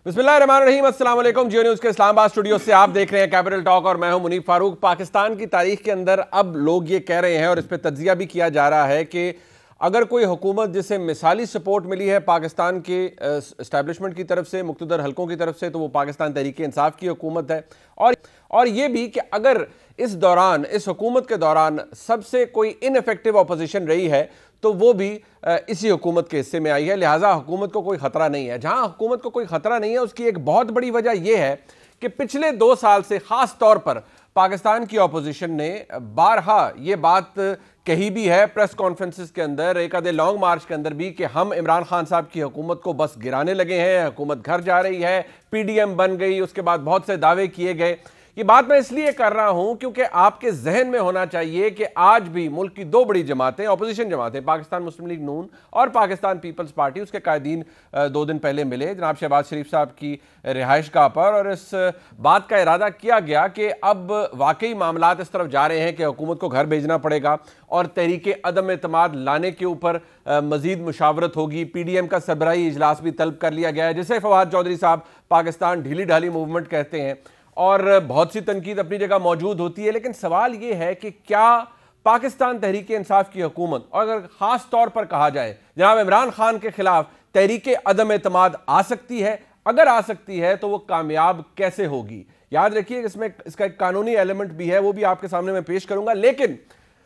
बिस्मिल्लाहिर्रहमानिर्रहीम, अस्सलाम वालेकुम। जियो न्यूज़ के इस्लामाबाद स्टूडियो से आप देख रहे हैं कैपिटल टॉक और मैं हूं मुनीब फारूक। पाकिस्तान की तारीख के अंदर अब लोग ये कह रहे हैं और इस पर तज्जिया भी किया जा रहा है कि अगर कोई हुकूमत जिसे मिसाली सपोर्ट मिली है पाकिस्तान के इस्टेब्लिशमेंट की तरफ से, मुख्तदर हलकों की तरफ से, तो वो पाकिस्तान तहरीक इंसाफ की हुकूमत है। और ये भी कि अगर इस दौरान, इस हुकूमत के दौरान सबसे कोई इनफेक्टिव अपोजिशन रही है तो वो भी इसी हुकूमत के हिस्से में आई है, लिहाजा हुकूमत को कोई ख़तरा नहीं है। जहां हुकूमत को कोई ख़तरा नहीं है उसकी एक बहुत बड़ी वजह यह है कि पिछले 2 साल से ख़ास तौर पर पाकिस्तान की अपोजिशन ने बारहा ये बात कही भी है प्रेस कॉन्फ्रेंसेस के अंदर, एक आधे लॉन्ग मार्च के अंदर भी, कि हम इमरान खान साहब की हुकूमत को बस गिराने लगे हैं, हुकूमत घर जा रही है, PDM बन गई, उसके बाद बहुत से दावे किए गए। ये बात मैं इसलिए कर रहा हूं क्योंकि आपके जहन में होना चाहिए कि आज भी मुल्क की 2 बड़ी जमातें, अपोजिशन जमातें, पाकिस्तान मुस्लिम लीग नून और पाकिस्तान पीपल्स पार्टी, उसके कायदीन 2 दिन पहले मिले जनाब शहबाज शरीफ साहब की रिहाइश गाह पर, और इस बात का इरादा किया गया कि अब वाकई मामलात इस तरफ जा रहे हैं कि हुकूमत को घर भेजना पड़ेगा और तहरीक अदम एतमाद लाने के ऊपर मजीद मुशावरत होगी। PDM का सरबराही इजलास भी तलब कर लिया गया है, जिसे फवाद चौधरी साहब पाकिस्तान ढीली ढाली मूवमेंट कहते हैं, और बहुत सी तनकीद अपनी जगह मौजूद होती है। लेकिन सवाल ये है कि क्या पाकिस्तान तहरीक इंसाफ की हुकूमत, और अगर ख़ास तौर पर कहा जाए जनाब इमरान खान के खिलाफ, तहरीक अदम एतमाद आ सकती है? अगर आ सकती है तो वो कामयाब कैसे होगी? याद रखिए इसमें इसका एक कानूनी एलिमेंट भी है, वो भी आपके सामने मैं पेश करूंगा। लेकिन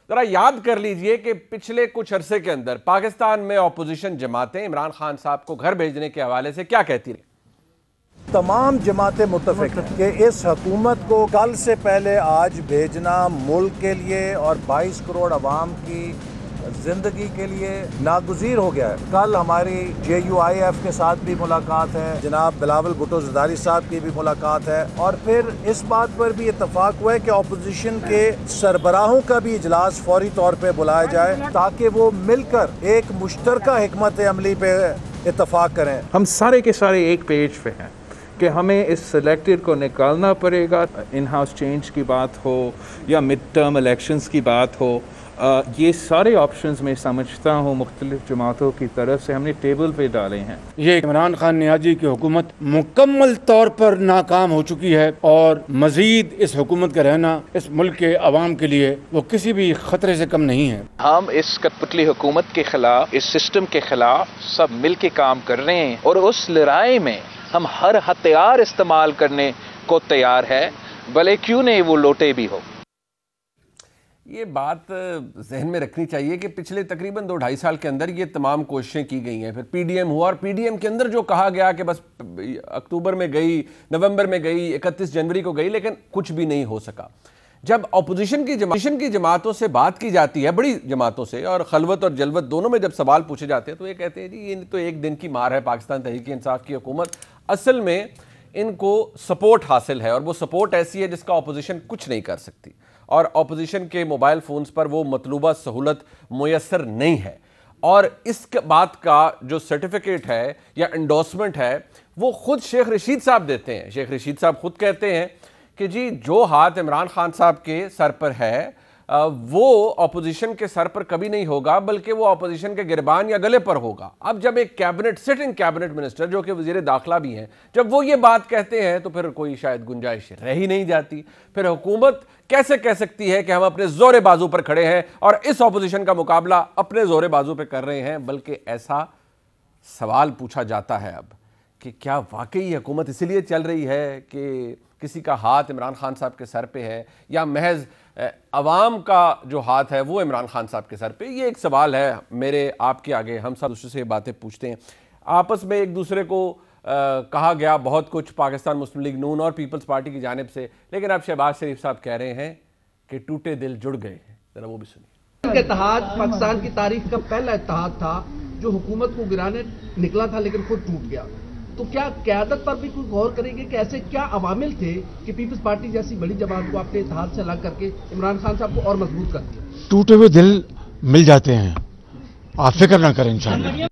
जरा याद कर लीजिए कि पिछले कुछ अरसे के अंदर पाकिस्तान में अपोजिशन जमातें इमरान खान साहब को घर भेजने के हवाले से क्या कहती रही। तमाम जमातें मुत्तफिक हैं कि इस हुकूमत को कल से पहले आज भेजना मुल्क के लिए और 22 करोड़ अवाम की जिंदगी के लिए नागुज़ीर हो गया है। कल हमारी JUIF के साथ भी मुलाकात है, जनाब बिलावल भुट्टो ज़रदारी साहब की भी मुलाकात है, और फिर इस बात पर भी इत्तफाक हुआ है कि अपोजिशन के सरबराहों का भी इजलास फौरी तौर पर बुलाया जाए ताकि वो मिलकर एक मुश्तरका हिकमत अमली पे इत्तफाक करें। हम सारे के सारे एक पेज पे हैं कि हमें इस सिलेक्टेड को निकालना पड़ेगा। इन हाउस चेंज की बात हो या मिड टर्म इलेक्शंस की बात हो, ये सारे ऑप्शंस मैं समझता हूँ मुख्तलिफ जमातों की तरफ से हमने टेबल पे डाले हैं। ये इमरान खान नियाजी की हुकूमत मुकम्मल तौर पर नाकाम हो चुकी है और मजीद इस हुकूमत का रहना इस मुल्क के अवाम के लिए वो किसी भी खतरे से कम नहीं है। हम इस कठपुतली हुकूमत के खिलाफ, इस सिस्टम के खिलाफ सब मिल के काम कर रहे हैं और उस लड़ाई में हम हर हथियार इस्तेमाल करने को तैयार है, भले क्यों नहीं वो लोटे भी हो। ये बात जहन में रखनी चाहिए कि पिछले तकरीबन 2-2.5 साल के अंदर ये तमाम कोशिशें की गई हैं। फिर PDM हुआ और PDM के अंदर जो कहा गया कि बस अक्टूबर में गई, नवंबर में गई, 31 जनवरी को गई, लेकिन कुछ भी नहीं हो सका। जब अपोजिशन की जमातों से बात की जाती है, बड़ी जमातों से, और खलवत और जलवत दोनों में जब सवाल पूछे जाते हैं तो ये कहते हैं जी ये तो एक दिन की मार है पाकिस्तान तहरीक इंसाफ की हुकूमत, असल में इनको सपोर्ट हासिल है और वो सपोर्ट ऐसी है जिसका अपोजिशन कुछ नहीं कर सकती, और अपोजिशन के मोबाइल फ़ोन्स पर वो मतलूबा सहूलत मुयसर नहीं है। और इस बात का जो सर्टिफिकेट है या एंडोर्समेंट है वो खुद शेख रशीद साहब देते हैं। शेख रशीद साहब खुद कहते हैं कि जी जो हाथ इमरान खान साहब के सर पर है वो अपोजिशन के सर पर कभी नहीं होगा, बल्कि वो अपोजिशन के गिरबान या गले पर होगा। अब जब एक कैबिनेट, सिटिंग कैबिनेट मिनिस्टर जो कि वजीर दाखिला भी हैं, जब वो ये बात कहते हैं तो फिर कोई शायद गुंजाइश रह ही नहीं जाती। फिर हुकूमत कैसे कह सकती है कि हम अपने जोरे बाजू पर खड़े हैं और इस अपोजिशन का मुकाबला अपने जोरे बाजू पर कर रहे हैं? बल्कि ऐसा सवाल पूछा जाता है अब कि क्या वाकई हुकूमत इसीलिए चल रही है कि किसी का हाथ इमरान खान साहब के सर पे है, या महज अवाम का जो हाथ है वो इमरान खान साहब के सर पे? ये एक सवाल है मेरे आपके आगे। हम सब दूसरे से ये बातें पूछते हैं, आपस में एक दूसरे को कहा गया बहुत कुछ पाकिस्तान मुस्लिम लीग नून और पीपल्स पार्टी की जानिब से, लेकिन अब शहबाज शरीफ साहब कह रहे हैं कि टूटे दिल जुड़ गए हैं। जरा वो भी सुनिए। इत्तेहाद पाकिस्तान की तारीख का पहला इत्तेहाद था जो हुकूमत को गिराने निकला था लेकिन खुद टूट गया। तो क्या क़यादत पर भी कोई गौर करेंगे कि ऐसे क्या अवामिल थे कि पीपल्स पार्टी जैसी बड़ी जमात को अपने इत्तेहाद से अलग करके इमरान खान साहब को और मजबूत कर दिया? टूटे हुए दिल मिल जाते हैं, आप फिक्र ना करें इंशाअल्लाह।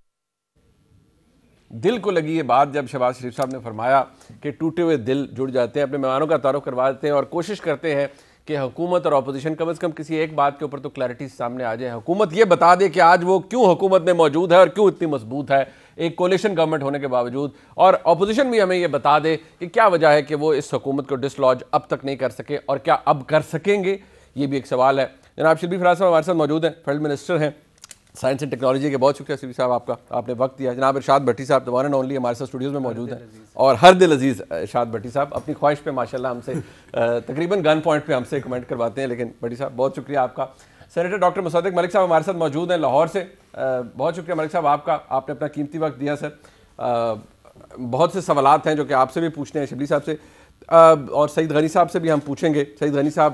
दिल को लगी ये बात जब शहबाज शरीफ साहब ने फरमाया कि टूटे हुए दिल जुड़ जाते हैं। अपने मेहमानों का तारुफ करवा देते हैं और कोशिश करते हैं कि हुकूमत और अपोजिशन कम से कम किसी एक बात के ऊपर तो क्लैरिटी सामने आ जाए। हुकूमत ये बता दे कि आज वो क्यों हुकूमत में मौजूद है और क्यों इतनी मजबूत है। एक कोलिशन गवर्नमेंट होने के बावजूद, और ऑपोजिशन भी हमें ये बता दे कि क्या वजह है कि वो इस हुकूमत को डिसलॉज अब तक नहीं कर सके और क्या अब कर सकेंगे, ये भी एक सवाल है। जनाब शिल्पी फराज साहब हमारे साथ मौजूद हैं, फील्ड मिनिस्टर हैं साइंस एंड टेक्नोलॉजी के। बहुत शुक्रिया शिल्पी साहब आपका, आपने वक्त दिया। जनाब इरशाद भट्टी साहब द वन एंड ओनली हमारे साथ स्टूडियोज़ में मौजूद हैं, और हर दिल अजीज़ इरशाद भट्टी साहब अपनी ख्वाहिश पे माशाल्लाह हमसे तकरीबन गन पॉइंट पे हमसे कमेंट करवाते हैं। लेकिन भट्टी साहब बहुत शुक्रिया आपका। सेनेटर डॉक्टर मुसद्दिक मलिक साहब हमारे साथ मौजूद हैं लाहौर से। बहुत शुक्रिया मलिक साहब आपका, आपने अपना कीमती वक्त दिया सर। बहुत से सवालात हैं जो कि आपसे भी पूछने हैं, शिबली साहब से और सईद गनी साहब से भी हम पूछेंगे। सईद गनी साहब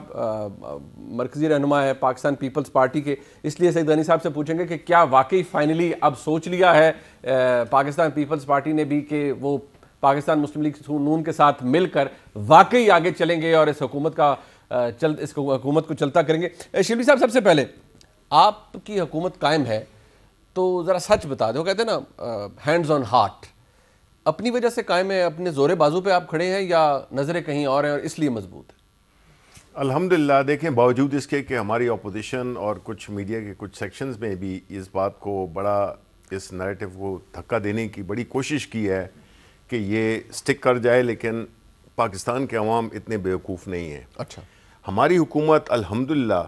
मरकज़ी रहनुमा है पाकिस्तान पीपल्स पार्टी के, इसलिए सईद गनी साहब से पूछेंगे कि क्या वाकई फाइनली अब सोच लिया है पाकिस्तान पीपल्स पार्टी ने भी कि वो पाकिस्तान मुस्लिम लीग नून के साथ मिलकर वाकई आगे चलेंगे और इस हुकूमत को चलता करेंगे। शिल्पी साहब सबसे पहले आपकी हुकूमत कायम है तो ज़रा सच बता दो, कहते हैं ना हैंड्स ऑन हार्ट, अपनी वजह से कायम है, अपने जोरे बाजू पे आप खड़े हैं या नज़रें कहीं और हैं और इसलिए मजबूत है? अल्हम्दुलिल्लाह देखें, बावजूद इसके कि हमारी अपोजिशन और कुछ मीडिया के कुछ सेक्शंस में भी इस बात को बड़ा, इस नैरेटिव को धक्का देने की बड़ी कोशिश की है कि ये स्टिक कर जाए, लेकिन पाकिस्तान के अवाम इतने बेवकूफ़ नहीं हैं। अच्छा, हमारी हुकूमत अल्हम्दुलिल्लाह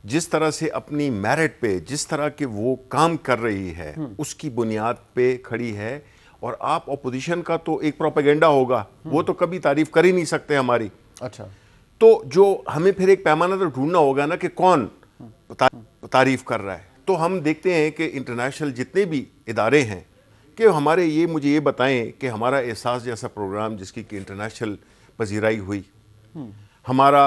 जिस तरह से अपनी मेरिट पे जिस तरह के वो काम कर रही है उसकी बुनियाद पे खड़ी है। और आप अपोजिशन का तो एक प्रोपेगेंडा होगा, वो तो कभी तारीफ कर ही नहीं सकते हमारी। अच्छा, तो जो हमें फिर एक पैमाना तो ढूंढना होगा ना कि कौन तारीफ कर रहा है। तो हम देखते हैं कि इंटरनेशनल जितने भी इदारे हैं कि हमारे ये मुझे ये बताएं कि हमारा एहसास जैसा प्रोग्राम जिसकी कि इंटरनेशनल पजीराई हुई, हमारा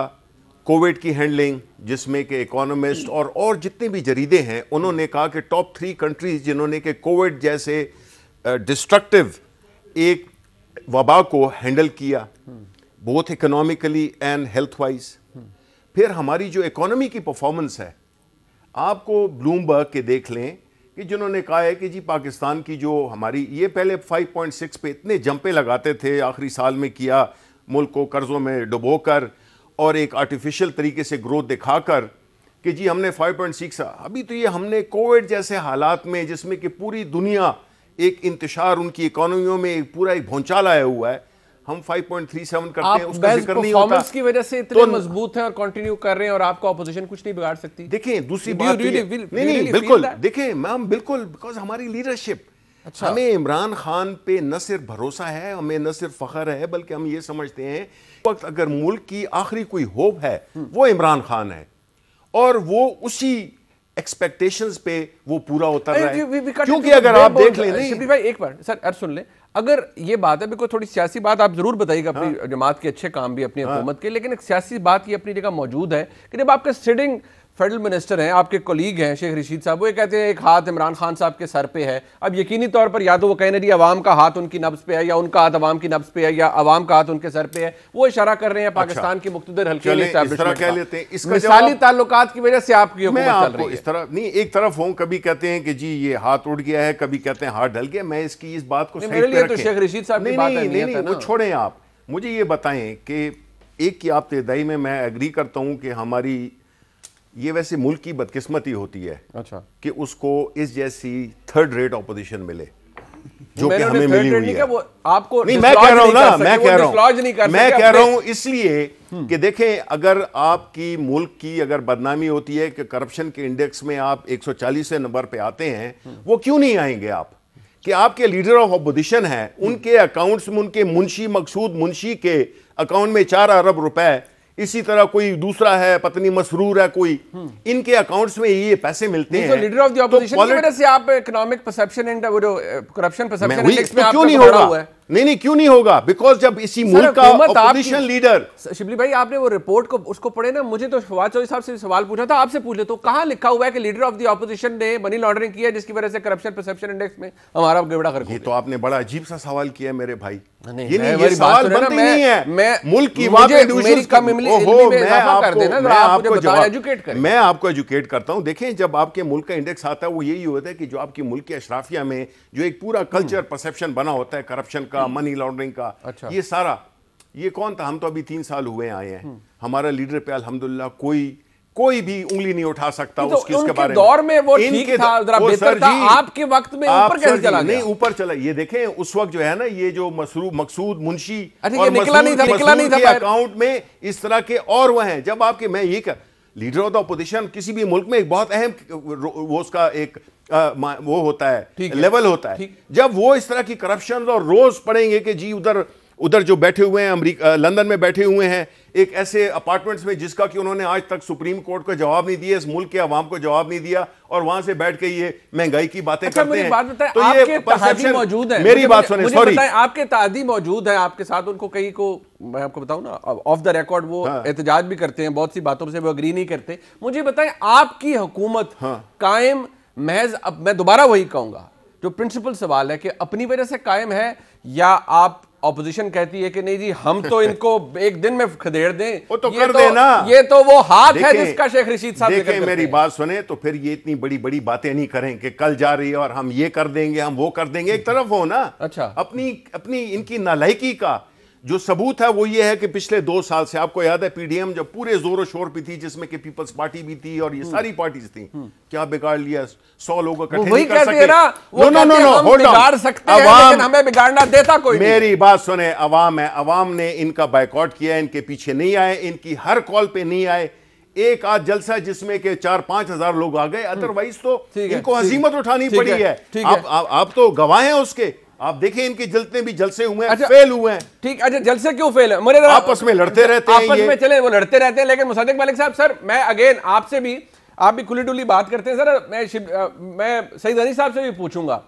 कोविड की हैंडलिंग जिसमें कि इकोनॉमिस्ट और जितने भी जरीदे हैं उन्होंने कहा कि टॉप 3 कंट्रीज जिन्होंने कि कोविड जैसे डिस्ट्रक्टिव एक वबा को हैंडल किया, both economically and health wise. फिर हमारी जो इकोनॉमी की परफॉर्मेंस है, आपको ब्लूमबर्ग के देख लें कि जिन्होंने कहा है कि जी पाकिस्तान की जो हमारी ये पहले 5.6 पे इतने जंपे लगाते थे, आखिरी साल में किया मुल्क को कर्जों में डुबोकर और एक आर्टिफिशियल तरीके से ग्रोथ दिखाकर कि जी हमने 5.6। अभी तो ये हमने कोविड जैसे हालात में जिसमें कि पूरी दुनिया एक इंतशार उनकी इकोनॉमियों में एक पूरा एक भौचाल आया हुआ है, हम 5.37 करते हैं, उसका जिक्र नहीं होता। की वजह से इतने मजबूत हैं और कंटिन्यू कर रहे हैं और आपको ऑपोजिशन कुछ नहीं बिगाड़ सकती। देखें दूसरी बात नहीं बिल्कुल देखें मैम, बिल्कुल, बिकॉज हमारी लीडरशिप, हमें इमरान खान पे न सिर्फ भरोसा है, हमें न सिर्फ फख्र है, बल्कि हम ये समझते हैं वक्त अगर मुल्क की आखिरी कोई होप है वो इमरान खान है और वो उसी एक्सपेक्टेशंस पे वो पूरा उतर रहा है। क्योंकि अगर आप देख लें, शिबली भाई एक बार सर अर्ज सुन लें, अगर ये बात है, बिल्कुल थोड़ी सियासी बात आप जरूर बताइएगा, अपनी जमात के अच्छे काम भी अपनी हुकूमत के, लेकिन एक सियासी बात की अपनी जगह मौजूद है कि जब आपके सिटिंग फेडरल मिनिस्टर हैं, आपके कोलीग हैं शेख रशीद साहब, वो ये कहते हैं एक हाथ इमरान खान साहब के सर पे है। अब यकीनी तौर पर या तो वो कहने रही अवाम का हाथ उनकी नब्ज पे है या उनका हाथ अवाम की नब्ज पे है या अवाम का हाथ उनके सर पे है, वो इशारा कर रहे हैं पाकिस्तान की मुख्तदर हल्के मिसाली ताल्लुकात की वजह से आपकी हुकूमत चल रही है। इस तरह नहीं, एक तरफ हूं, कभी कहते हैं कि जी ये हाथ उड़ गया है, कभी कहते हैं हाथ ढल गया। मैं इसकी इस बात को मेरे लिए तो शेख रशीद साहब की बात नहीं, वो छोड़ें, आप मुझे ये बताएं कि एक की आप तेदाई में मैं एग्री करता हूं कि हमारी ये वैसे मुल्क की बदकिस्मती होती है, अच्छा, कि उसको इस जैसी थर्ड रेट ऑपोजिशन मिले जो कि हमें मिली हुई है। वो आपको नहीं, मैं कह रहा हूं ना, मैं कह रहा हूं इसलिए कि देखें, अगर आपकी मुल्क की अगर बदनामी होती है कि करप्शन के इंडेक्स में आप 140वें नंबर पे आते हैं, वो क्यों नहीं आएंगे आप कि आपके लीडर ऑफ ऑपोजिशन है, उनके अकाउंट्स में उनके मुंशी मकसूद मुंशी के अकाउंट में 4 अरब रुपए, इसी तरह कोई दूसरा है पत्नी मसरूर है कोई, इनके अकाउंट्स में ये पैसे मिलते हैं। तो लीडर ऑफ द ऑपोजिशन की वजह से आप इकोनॉमिक परसेप्शन एंड वो जो करप्शन परसेप्शन इंडेक्स में क्यों नहीं होगा? नहीं, क्यों नहीं होगा? बिकॉज जब इसी मुल्क का ऑपोजिशन लीडर, शिबली भाई आपने वो रिपोर्ट को उसको पढ़े ना, मुझे तो फवाद चौधरी साहब से सवाल पूछा था, आपसे पूछ ले तो कहां लिखा हुआ है कि लीडर ऑफ द ऑपोजिशन ने मनी लॉन्ड्रिंग किया जिसकी वजह से करप्शन परसेप्शन इंडेक्स में हमारा गिरड़ा कर। ये तो आपने बड़ा अजीब सा सवाल किया मेरे भाई। ये सवाल बनते नहीं है। मुल्क की मैं आपको एजुकेट करता हूं। देखें, जब आपके मुल्क का इंडेक्स आता है वो यही होता है कि जो आपके मुल्क के अशराफिया में जो एक पूरा कल्चर परसेप्शन बना होता है करप्शन का, मनी लॉन्ड्रिंग का, अच्छा, ये सारा ये कौन था? हम तो अभी 3 साल हुए आए हैं, हमारा लीडर पे अल्हम्दुलिल्लाह कोई भी उंगली नहीं उठा सकता तो उसके उनके बारे में। दौर में वो ठीक इनके था, जरा वो बेहतर सर था, जी, आपके वक्त में ऊपर कैसे चला गया? नहीं ऊपर चला, ये देखें उस वक्त जो है ना, ये जो मकसूद मुंशी अच्छा, और ये निकला नहीं था के अकाउंट में इस तरह के और वह हैं। जब आपके, मैं ये लीडर ऑफ द अपोजिशन किसी भी मुल्क में एक बहुत अहम वो उसका एक वो होता है, लेवल होता है। जब वो इस तरह की करप्शन और रोज पढ़ेंगे कि जी उधर जो बैठे हुए हैं अमेरिका लंदन में बैठे हुए हैं एक ऐसे अपार्टमेंट्स में जिसका कि उन्होंने आज तक सुप्रीम कोर्ट को जवाब नहीं दिया, इस मुल्क के अवाम को जवाब नहीं दिया, और वहां से बैठ के ये महंगाई की बातें करते हैं। बात बताएं, तो आपके ये तहादी मौजूद है, मेरी बात सुने, सॉरी, आपके तहादी मौजूद है आपके साथ, उनको कई को मैं आपको बताऊं ना, ऑफ द रिकॉर्ड वो एहतजाज भी करते हैं, बहुत सी बातों से वो अग्री नहीं करते। मुझे बताएं, आपकी हुकूमत कायम महज, अब मैं दोबारा वही कहूंगा, जो प्रिंसिपल सवाल है कि अपनी वजह से कायम है, या आप ऑपोजिशन कहती है कि नहीं जी हम तो इनको एक दिन में खदेड़ दें, वो तो कर देना, ये तो वो हाथ है जिसका शेख रशीद साहब देखें मेरी बात सुने, तो फिर ये इतनी बड़ी बड़ी बातें नहीं करें कि कल जा रही है और हम ये कर देंगे, हम वो कर देंगे। एक तरफ हो ना, अच्छा, अपनी इनकी नालायकी का जो सबूत है वो ये है कि पिछले 2 साल से, आपको याद है पीडीएम जब पूरे जोर शोर पे थी, जिसमें कि पीपल्स पार्टी भी थी और ये सारी पार्टीज थी, क्या बिगाड़ लिया? 100 लोग इकट्ठे नहीं कर सके। नो, बिगाड़ सकते हैं लेकिन हमें बिगाड़ना देता कोई नहीं। मेरी बात सुने, अवाम है, अवाम ने इनका बायकॉट किया, इनके पीछे नहीं आए, इनकी हर कॉल पे नहीं आए। एक आज जलसा जिसमें के 4-5 हजार लोग आ गए, अदरवाइज तो इनको हजीमत उठानी पड़ी है। आप तो गवाह हैं उसके, आप देखें इनके जलते भी जलसे हुए हैं, अच्छा, फेल हुए हैं। ठीक, अच्छा जलसे क्यों फेल है? मुझे आपस में लड़ते रहते हैं, आपस में चले वो लड़ते रहते हैं, लेकिन मुसद्दिक मलिक साहब, सर मैं अगेन आपसे भी, आप भी खुली डुली बात करते हैं सर, मैं सईद अली साहब से भी पूछूंगा,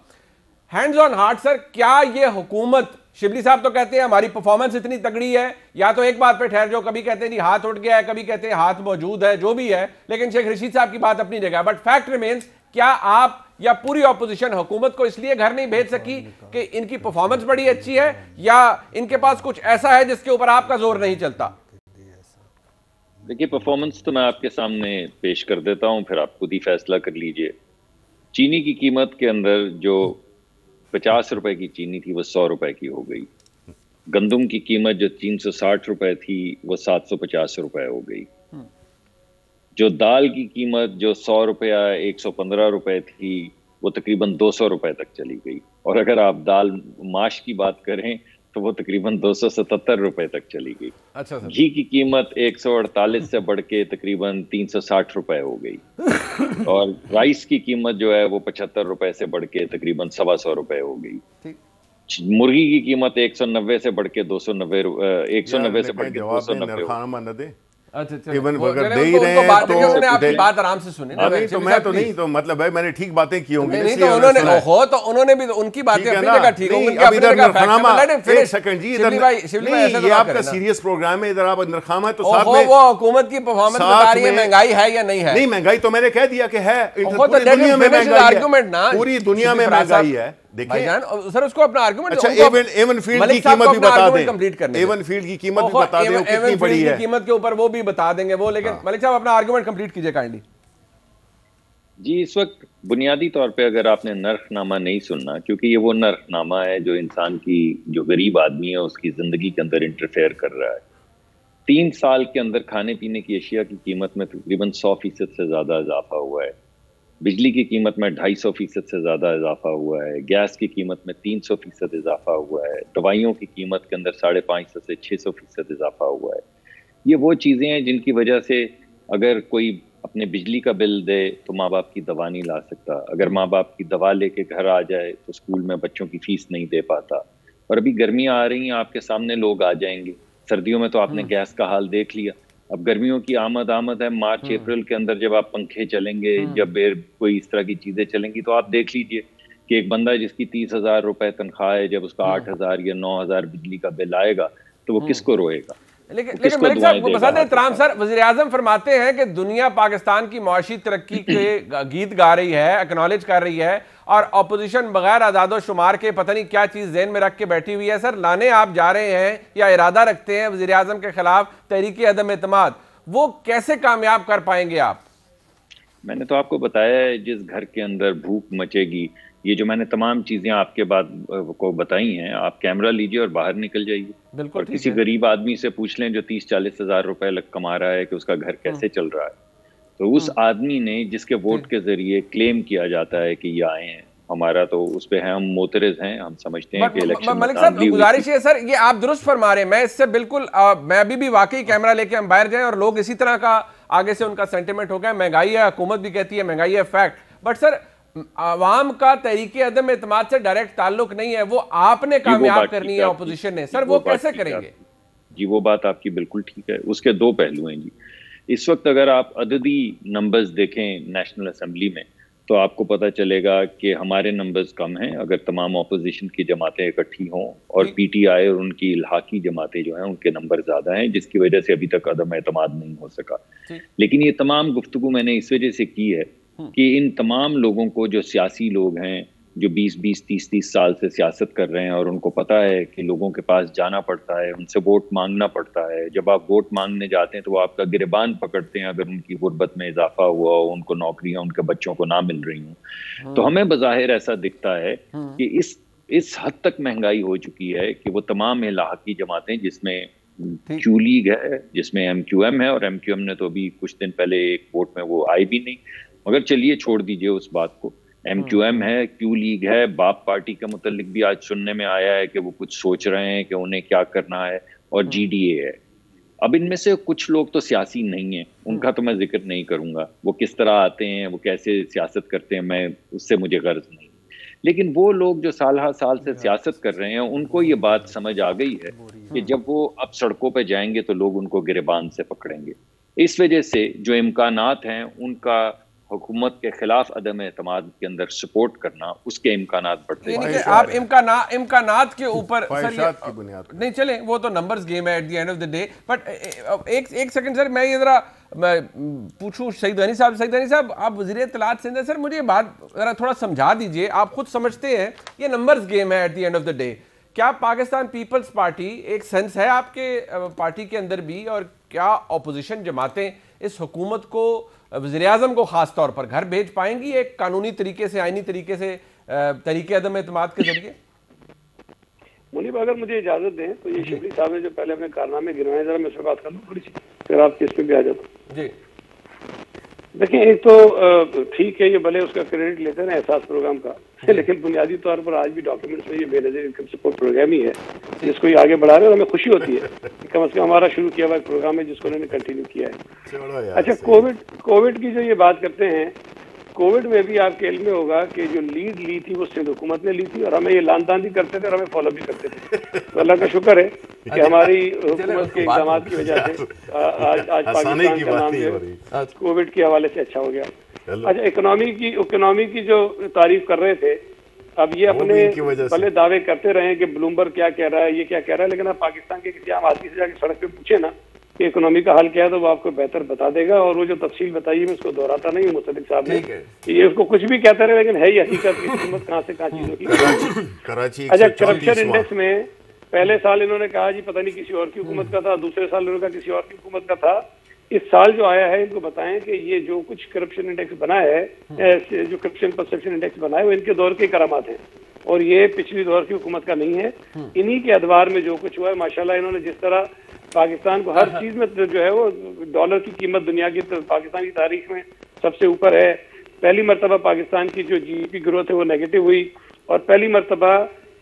हैंड्स ऑन हार्ट सर, क्या ये हुकूमत, शिबली साहब तो कहते हैं हमारी परफॉर्मेंस इतनी तगड़ी है, या तो एक बात पे ठहर जाओ, कभी कहते हैं जी हाथ उठ गया है, कभी कहते हैं हाथ मौजूद है, जो भी है, लेकिन शेख रशीद साहब की बात अपनी जगह, बट फैक्ट रिमेन्स, क्या आप या पूरी ऑपोजिशन हुकूमत को इसलिए घर नहीं भेज सकी कि इनकी परफॉर्मेंस बड़ी अच्छी है, या इनके पास कुछ ऐसा है जिसके ऊपर आपका जोर नहीं चलता? देखिए, परफॉर्मेंस तो मैं आपके सामने पेश कर देता हूं, फिर आप खुद ही फैसला कर लीजिए। चीनी की कीमत के अंदर जो 50 रुपए की चीनी थी वो 100 रुपए की हो गई। गंदम की कीमत जो 360 रुपए थी वो 750 रुपए हो गई। जो दाल की कीमत जो 100 रुपया 115 रुपए थी वो तकरीबन 200 रुपए तक चली गई, और अगर आप दाल माश की बात करें तो वो तकरीबन 277 रुपए तक चली गई। अच्छा सर। घी की कीमत 148 से बढ़ के तकरीबन 360 रुपए हो गई और राइस की कीमत जो है वो 75 रुपए से बढ़ के तकरीबन 125 रुपए हो गई। मुर्गी की कीमत 190 से बढ़ के 290 190 से बढ़ के 290। अच्छा, इवन अगर दे ही रहे हैं तो उन्होंने आपकी बात आराम से सुनी ना, अभी तो मैं तो नहीं, तो मतलब है मैंने ठीक बातें की होंगी, नहीं तो उन्होंने हो तो उन्होंने भी उनकी बातें अपनी जगह ठीक होंगी, अब इधर नरखाना, एक सेकंड जी, इधर नहीं, ये आपका सीरियस प्रोग्राम है, इधर आप नरखाना है तो साथ में वो हुकूमत की परफॉर्मेंस बता रही है, महंगाई है या नहीं है? नहीं, महंगाई तो मैंने कह दिया कि है, पूरी दुनिया में महंगाई है, पूरी दुनिया में महंगाई है। देखिए सर, उसको अपना आर्गुमेंट, अच्छा एवन फील्ड की कीमत भी बता दें, एवन फील्ड की कीमत भी बता दें कितनी बड़ी है, कीमत के ऊपर वो भी बता देंगे वो, लेकिन मलिक साहब अपना आर्गुमेंट कंप्लीट कीजिए काइंडली। जी, इस वक्त बुनियादी तौर पे अगर आपने नर्खनामा नहीं सुनना, क्योंकि ये वो नर्खनामा है जो इंसान की, जो गरीब आदमी है उसकी जिंदगी के अंदर इंटरफेयर कर रहा है। 3 साल के अंदर खाने पीने की अशिया की कीमत में तकरीबन 100% से ज्यादा इजाफा हुआ है। बिजली की कीमत में 250% से ज़्यादा इजाफा हुआ है। गैस की कीमत में 300% इजाफा हुआ है। दवाइयों की कीमत के अंदर 550 से 600% इजाफा हुआ है। ये वो चीज़ें हैं जिनकी वजह से अगर कोई अपने बिजली का बिल दे तो माँ बाप की दवा नहीं ला सकता, अगर माँ बाप की दवा लेके घर आ जाए तो स्कूल में बच्चों की फीस नहीं दे पाता। और अभी गर्मियाँ आ रही हैं, आपके सामने लोग आ जाएंगे। सर्दियों में तो आपने गैस का हाल देख लिया, अब गर्मियों की आमद है। मार्च अप्रैल के अंदर जब आप पंखे चलेंगे, जब कोई इस तरह की चीजें चलेंगी, तो आप देख लीजिए कि एक बंदा जिसकी 30,000 रुपए तनख्वाह है, जब उसका 8,000 या 9,000 बिजली का बिल आएगा तो वो किसको रोएगा? लेकिन मलिक साहब बसात एहतराम सर, वज़ीर आज़म फरमाते हैं कि दुनिया पाकिस्तान की मुआशी तरक्की के गीत गा रही है, एक्नॉलेज कर रही है, और अपोजिशन बगैर आज़ादो शुमार के पता नहीं क्या चीज़ ज़हन में रख के बैठी हुई है। सर, लाने आप जा रहे हैं या इरादा रखते हैं वज़ीर आज़म के खिलाफ तहरीक अदम एतमाद, वो कैसे कामयाब कर पाएंगे आप? मैंने तो आपको बताया है, जिस घर के अंदर भूख मचेगी, ये जो मैंने तमाम चीजें आपके बाद को बताई हैं, आप कैमरा लीजिए और बाहर निकल जाइए, बिल्कुल, और किसी गरीब आदमी से पूछ लें जो 30-40 हज़ार रुपए कमा रहा है कि उसका घर कैसे चल रहा है। तो उस आदमी ने जिसके वोट के जरिए क्लेम किया जाता है कि ये आए हैं, हमारा तो उस पे हम मोतरज हैं, हम समझते हैं कि इलेक्शन मलिक साहब गुजारिश है सर, ये आप दुरुस्त फरमा रहे हैं, मैं इससे बिल्कुल मैं अभी भी वाकई कैमरा लेके हम बाहर जाएं और लोग इसी तरह का आगे से उनका सेंटिमेंट हो गया, महंगाई है, हुकूमत भी कहती है महंगाई है, फैक्ट, बट सर आवाम का तहरीके अदम एतमाद से डायरेक्ट ताल्लुक नहीं है, वो आपने कामयाब करनी है ऑपोजिशन ने, सर वो कैसे करेंगे? जी वो बात आपकी बिल्कुल ठीक है, उसके दो पहलू हैं जी। इस वक्त अगर आप अददी नंबर्स देखें नेशनल असेंबली में तो आपको पता चलेगा कि हमारे नंबर्स कम हैं अगर तमाम अपोजिशन की जमातें इकट्ठी हों, और पीटीआई और उनकी इल्हाकी जमातें जो हैं उनके नंबर ज़्यादा हैं, जिसकी वजह से अभी तक अदम एतमाद नहीं हो सका। लेकिन ये तमाम गुफ्तगू मैंने इस वजह से की है कि इन तमाम लोगों को, जो सियासी लोग हैं जो 20-20, 30-30 साल से सियासत कर रहे हैं और उनको पता है कि लोगों के पास जाना पड़ता है, उनसे वोट मांगना पड़ता है, जब आप वोट मांगने जाते हैं तो वो आपका गिरबान पकड़ते हैं अगर उनकी गुर्बत में इजाफा हुआ हो, उनको नौकरियां उनके बच्चों को ना मिल रही हों। तो हमें बज़ाहिर ऐसा दिखता है कि इस हद तक महंगाई हो चुकी है कि वो तमाम इलाकी जमातें, जिसमें क्यू लीग है, जिसमें MQM है, और MQM ने तो अभी कुछ दिन पहले एक वोट में वो आई भी नहीं, मगर चलिए छोड़ दीजिए उस बात को। MQM है, क्यू लीग है, बाप पार्टी के मुतालिक भी आज सुनने में आया है कि वो कुछ सोच रहे हैं कि उन्हें क्या करना है, और GDA है। अब इनमें से कुछ लोग तो सियासी नहीं है, उनका तो मैं जिक्र नहीं करूंगा, वो किस तरह आते हैं, वो कैसे सियासत करते हैं, मैं उससे मुझे गर्ज नहीं। लेकिन वो लोग जो साल हर साल से सियासत कर रहे हैं, उनको ये बात समझ आ गई है कि जब वो अब सड़कों पे जाएंगे तो लोग उनको गिरबान से पकड़ेंगे। इस वजह से जो इम्कानात हैं उनका हुकूमत के खिलाफ अदम एतमाद के अंदर सपोर्ट करना, उसके इम्कानात बढ़ते हैं। आप इम्कानात के ऊपर नहीं चले, वो तो नंबर्स गेम है at the end of the day. But एक सेकंड सर, मैं ये जरा पूछूं सईद साहब, आप वज़ीर इत्तलात सिंध हैं सर, मुझे ये बात जरा थोड़ा समझा दीजिए, आप खुद समझते हैं ये नंबर्स गेम है at the end of the day, क्या पाकिस्तान पीपल्स पार्टी एक सेंस है आपके पार्टी के अंदर भी, और क्या अपोजिशन जमातें इस हुकूमत को, वज़ीर आज़म को खास तौर पर घर भेज पाएंगी एक कानूनी तरीके से, आईनी तरीके से, तरीके अदम एतमाद के जरिए? मुनीब अगर मुझे इजाजत दें तो ये शिबली साहब ने जो पहले अपने कारनामे गिनवाए, जरा मैं इस पर बात कर लूँ थोड़ी सी, फिर आप किस पे भी आ जाता जी। देखिए, एक तो ठीक है, ये भले उसका क्रेडिट लेते हैं एहसास प्रोग्राम का, लेकिन बुनियादी तौर पर आज भी डॉक्यूमेंट्स में ये बेनज़ीर इनकम सपोर्ट प्रोग्राम ही है जिसको ये आगे बढ़ा रहे हैं, और हमें खुशी होती है कम से कम हमारा शुरू किया हुआ प्रोग्राम है जिसको उन्होंने कंटिन्यू किया है। अच्छा, कोविड की जो ये बात करते हैं, कोविड में भी आपके इल्म में होगा कि जो लीड ली थी वो सिंध हुकूमत ने ली थी, और हमें ये लानतान भी करते थे और हमें फॉलो भी करते थे। तो अल्लाह का शुक्र है कि हमारी हुकूमत के इक़दाम की वजह से आज पाकिस्तान का नाम जो कोविड के हवाले से अच्छा हो गया। अच्छा, इकोनॉमी की जो तारीफ कर रहे थे, अब ये अपने भले दावे करते रहे कि ब्लूमबर्ग क्या कह रहा है, ये क्या कह रहा है, लेकिन आप पाकिस्तान के किसी आम आदमी से जाकर सड़क पे पूछे ना कि इकोनॉमी का हाल क्या है, तो वो आपको बेहतर बता देगा। और वो जो तफसील बताई है मैं उसको दोहराता नहीं हूँ, मुस्तफिक साहब ने ये उसको कुछ भी कहते रहे, लेकिन है ही हकीकत की कीमत कहाँ से कहाँ चीजों की। अच्छा, करप्शन इंडेक्स में पहले साल इन्होंने कहा जी पता नहीं किसी और की हुकूमत का था, दूसरे साल इन्होंने कहा किसी और की हुकूमत का था। इस साल जो आया है, इनको बताएं कि ये जो कुछ करप्शन इंडेक्स बना है, जो करप्शन परसेप्शन इंडेक्स बना है, वो इनके दौर के करामात हैं और ये पिछली दौर की हुकूमत का नहीं है। इन्हीं के अदवार में जो कुछ हुआ है, माशाल्लाह इन्होंने जिस तरह पाकिस्तान को हर चीज में जो है वो डॉलर की कीमत दुनिया की पाकिस्तान की तारीख में सबसे ऊपर है। पहली मरतबा पाकिस्तान की जो GDP ग्रोथ है वो नेगेटिव हुई, और पहली मरतबा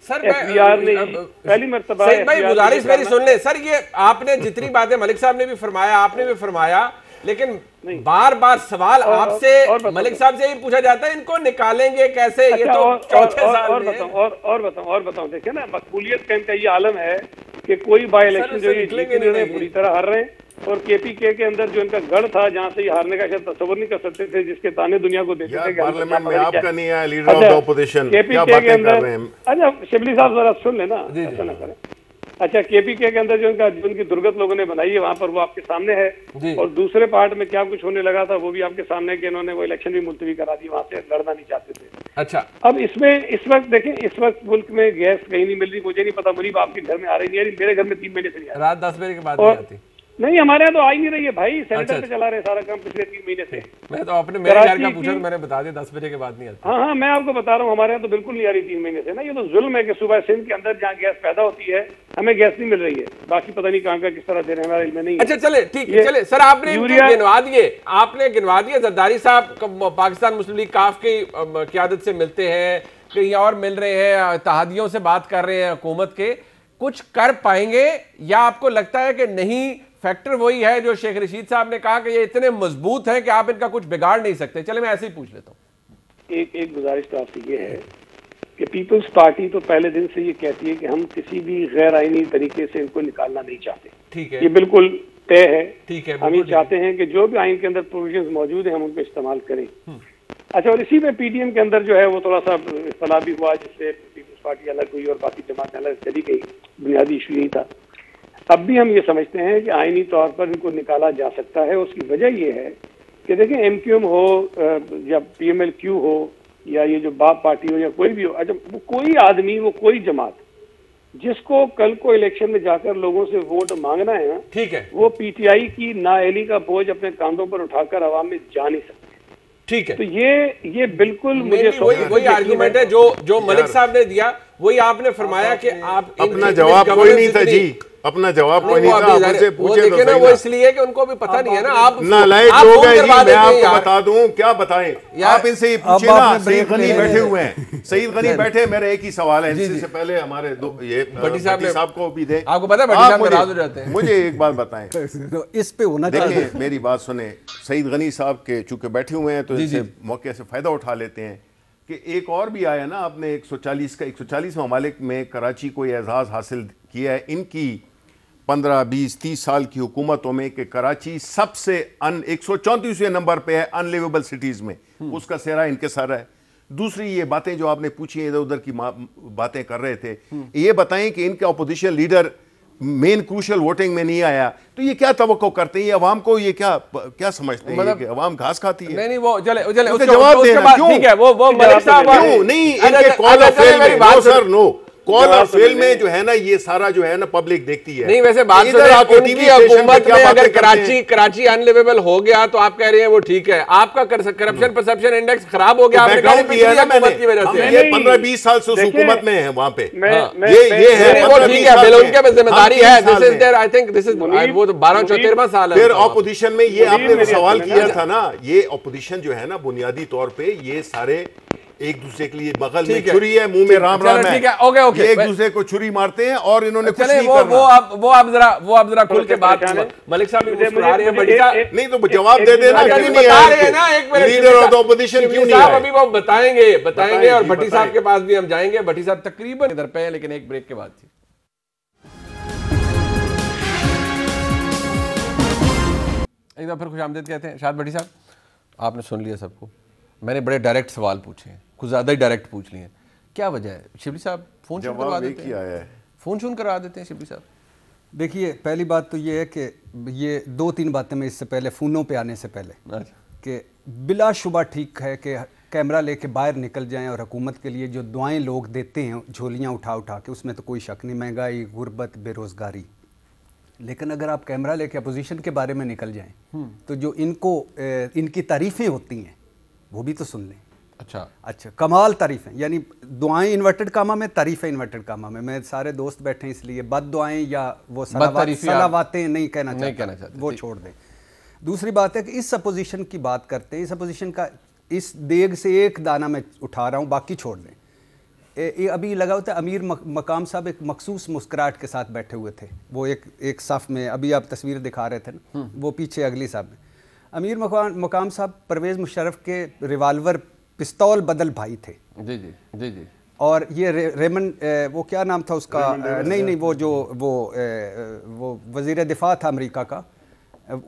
FBR ने पहली मरतबा भाई गुजारिश मेरी सुन ले सर, ये आपने जितनी बातें मलिक साहब ने भी फरमाया, आपने भी फरमाया, लेकिन बार बार सवाल आपसे मलिक साहब से ही पूछा जाता है इनको निकालेंगे कैसे। ये तो चौथे साल और बताऊं देखिए ना, मकबूलियत का इनका ये आलम है कि कोई बाई इलेक्शन जो ये बुरी तरह हार रहे हैं, और KPK के अंदर जो इनका गढ़ था जहाँ से ये हारने का शायद तस्वर नहीं कर सकते थे, जिसके ताने दुनिया को देते थे पार्लियामेंट में आपका नहीं आया leader of the opposition, KPK के अंदर। अच्छा शिबली साहब जरा सुन लेना, ऐसा ना करें। अच्छा, KPK के अंदर जो उनकी दुर्गत लोगों ने बनाई है वहां पर वो आपके सामने है, और दूसरे पार्ट में क्या कुछ होने लगा था वो भी आपके सामने कि इन्होंने वो इलेक्शन भी मुलतवी करा दी, वहां से लड़ना नहीं चाहते थे। अच्छा, अब इसमें इस वक्त देखें, इस वक्त मुल्क में गैस कहीं नहीं मिल रही, मुझे नहीं पता मुनीब आपके घर में आ रही नहीं आ रही, मेरे घर में 3 महीने से नहीं आ रही, रात 10 बजे के बाद नहीं आती। नहीं, हमारे यहाँ तो आ ही नहीं रही है भाई, सेनेटर पे चला रहे सारा काम पिछले 3 महीने से। मैं तो अपने मेरे घर का पूछा तो मैंने बता दिया 10 बजे के बाद नहीं आता। हाँ, मैं आपको बता रहा हूँ, हमारे यहाँ तो बिल्कुल नहीं आ रही 3 महीने से ना। ये तो जुल्म है कि सुबह सिंध के अंदर जहाँ गैस पैदा होती है हमें गैस नहीं मिल रही है, बाकी पता नहीं कहाँ का किस तरह दे रहे हैं, हमारे इल्म नहीं है। अच्छा चले ठीक है, चले सर आपने गिनवा दिए जरदारी साहब पाकिस्तान मुस्लिम लीग काफ की क़यादत से मिलते हैं, कहीं और मिल रहे हैं, इत्तेहादियों से बात कर रहे हैं, हुकूमत के कुछ कर पाएंगे या आपको लगता है कि नहीं फैक्टर वही है जो शेख रशीद साहब ने कहा कि ये इतने मजबूत हैं कि आप इनका कुछ बिगाड़ नहीं सकते? चले मैं ऐसे ही पूछ लेता हूँ। एक गुजारिश तो आपसे ये है कि पीपल्स पार्टी तो पहले दिन से ये कहती है कि हम किसी भी गैर आईनी तरीके से इनको निकालना नहीं चाहते। ठीक है, ये बिल्कुल तय है। ठीक है, हम ये चाहते हैं कि जो भी आइन के अंदर प्रोविजंस मौजूद हैं हम उनको इस्तेमाल करें। अच्छा, और इसी में पीडीएम के अंदर जो है वो थोड़ा सा इख्तलाफ भी हुआ, जिससे पीपल्स पार्टी अलग हुई और बाकी जमातें अलग चली गई। बुनियादी इशू यही था। अब भी हम ये समझते हैं कि आईनी तौर पर इनको निकाला जा सकता है। उसकी वजह ये है कि देखें, एमक्यूएम हो या पीएमएलक्यू हो या ये जो बाप पार्टी हो या कोई भी हो, अच्छा वो कोई आदमी, वो कोई जमात जिसको कल को इलेक्शन में जाकर लोगों से वोट मांगना है ना, ठीक है, वो पीटीआई की नाअहली का बोझ अपने कांधों पर उठाकर आवाम में जा नहीं सकते। ठीक है, तो ये बिल्कुल मुझे वही आर्गुमेंट है जो मलिक साहब ने दिया, वही आपने फरमाया कि आप अपना जवाब कोई नहीं था जी, अपना जवाब कोई नहीं था, मुझसे पूछे तो वो इसलिए कि उनको भी पता नहीं है ना। आप नालायक लोग हैं जी, मैं आपको बता दूं, क्या बताएं आप इनसे पूछे ना। सईद गनी बैठे हुए हैं, सईद गनी बैठे, मेरा एक ही सवाल है इनसे पहले हमारे ये भट्टी साहब को भी दे। आपको पता है भट्टी साहब नाराज हो जाते हैं। मुझे एक बात बताएं, इस पे होना चाहिए। देखिए मेरी बात सुने, सईद गनी साहब के चूंकि बैठे हुए हैं तो इससे मौके से फायदा उठा लेते हैं कि एक और भी आया ना, आपने 140 ममालिक में कराची को एजाज हासिल किया है इनकी 15, 20, 30 साल की हुकूमतों में कि कराची सबसे 134वें नंबर पे है अनलिवेबल सिटीज में, उसका सेहरा इनके सर है। दूसरी ये बातें जो आपने पूछी इधर उधर की बातें कर रहे थे, ये बताएं कि इनका opposition leader main crucial voting में नहीं आया तो ये क्या तवक्को करते हैं, ये अवाम को ये क्या समझते हैं कि अवाम घास खाती है? नहीं वो चले उसका जवाब देना। क्यों? ठीक है, वो मलिक साहब क्यों नहीं, इनके कॉल ऑफ फेल में नो सर नो, कॉल और फेल में जो है ना ये सारा जो है ना पब्लिक देखती है। नहीं वैसे बात इधर आके उनकी हुकूमत में अगर कराची अनलिवेबल हो गया तो आप कह रहे हैं वो ठीक है, आपका करप्शन परसेप्शन इंडेक्स खराब हो गया, आपने कहा हुकूमत की वजह से। ये 15-20 साल से उस हुकूमत में है वहां पे, ये है वो ठीक है, बिल उनके जिम्मेदारी है। This is there, I think this is वो तो 12-13वां साल है। फिर ऑपोजिशन में ये आपने सवाल किया था ना, ये ऑपोजिशन जो है ना बुनियादी तौर पे ये सारे एक दूसरे के लिए बगल में छुरी है, मुंह में राम राम है, ओके एक दूसरे को छुरी मारते हैं और इन्होंने कुछ नहीं करना। वो आप जरा खुल के बात मलिक साहब भी मुस्कुरा रहे हैं, नहीं तो जवाब दे देना, क्यों नहीं बता रहे हैं ना, एक minute leader of the opposition क्यों नहीं है? अभी वो बताएंगे और भट्टी साहब के पास भी हम जाएंगे। भट्टी साहब तकरीबन इधर पे है लेकिन एक ब्रेक के बाद थी। एक बार फिर खुशामदीद कहते हैं। शाद भट्टी साहब, आपने सुन लिया सबको, मैंने बड़े डायरेक्ट सवाल पूछे हैं, कुछ ज़्यादा ही डायरेक्ट पूछ लिए हैं, क्या वजह है? शिबली साहब फ़ोन शुरू करवा देते हैं, फ़ोन शुरू करवा देते हैं शिबली साहब। देखिए पहली बात तो ये है कि ये 2-3 बातें मैं इससे पहले फ़ोनों पे आने से पहले कि बिलाशुबा ठीक है कि कैमरा लेके बाहर निकल जाएं और हुकूमत के लिए जो दुआएं लोग देते हैं झोलियाँ उठा उठा के, उसमें तो कोई शक नहीं, महंगाई, गुर्बत, बेरोज़गारी। लेकिन अगर आप कैमरा लेके अपोजिशन के बारे में निकल जाएं तो जो इनकी तारीफ़ें होती हैं वो भी तो सुन लें। अच्छा कमाल तारीफ़ें, यानी दुआएं इन्वर्टेड कामा में, तारीफ़ें इन्वर्टेड कामा में। मैं सारे दोस्त बैठे हैं इसलिए बद दुआएं या वो सलावातें नहीं कहना चाहते, वो छोड़ दें। दूसरी बात है कि इस अपोजिशन की बात करते हैं, इस अपोजिशन का इस देग से एक दाना मैं उठा रहा हूँ, बाकी छोड़ दें। अभी लगा होता है अमीर मकाम साहब एक मखसूस मुस्कुराहट के साथ बैठे हुए थे, वो एक सफ़ में, अभी आप तस्वीर दिखा रहे थे ना, वो पीछे अगली साहब में अमीर मकाम साहब परवेज़ मुशर्रफ के रिवाल्वर पिस्तौल बदल भाई थे। जी। और ये रेमन वो क्या नाम था उसका, नहीं वो वज़ीर दिफा था अमेरिका का,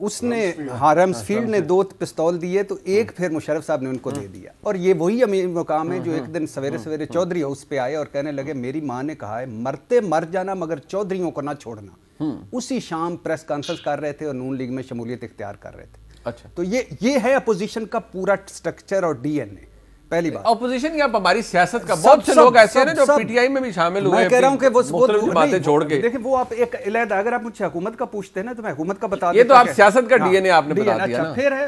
उसने रम्सफील्ड ने 2 पिस्तौल दिए तो एक फिर मुशर्रफ साहब ने उनको दे दिया। और ये वही अमीर मकाम है जो एक दिन सवेरे सवेरे चौधरी हाउस पे आए और कहने लगे मेरी माँ ने कहा है मरते मर जाना मगर चौधरीयों को ना छोड़ना। उसी शाम प्रेस कॉन्फ्रेंस कर रहे थे और नून लीग में शमूलियत इख्तियार कर रहे थे। अच्छा, तो ये है अपोजिशन का पूरा स्ट्रक्चर और डीएनए पहली बात। ऑपोजिशन या हमारी सियासत का बहुत से लोग ऐसे हैं ना जो पीटीआई में भी शामिल हुए, मैं कह रहा हूं कि वो बातें छोड़ के। देखिए वो आप एक अलग, अगर आप मुझसे हुकूमत का पूछते हैं ना तो मैं हुकूमत का बता ये तो आप सियासत का डीएनए आपने बता दिया ना। फिर है,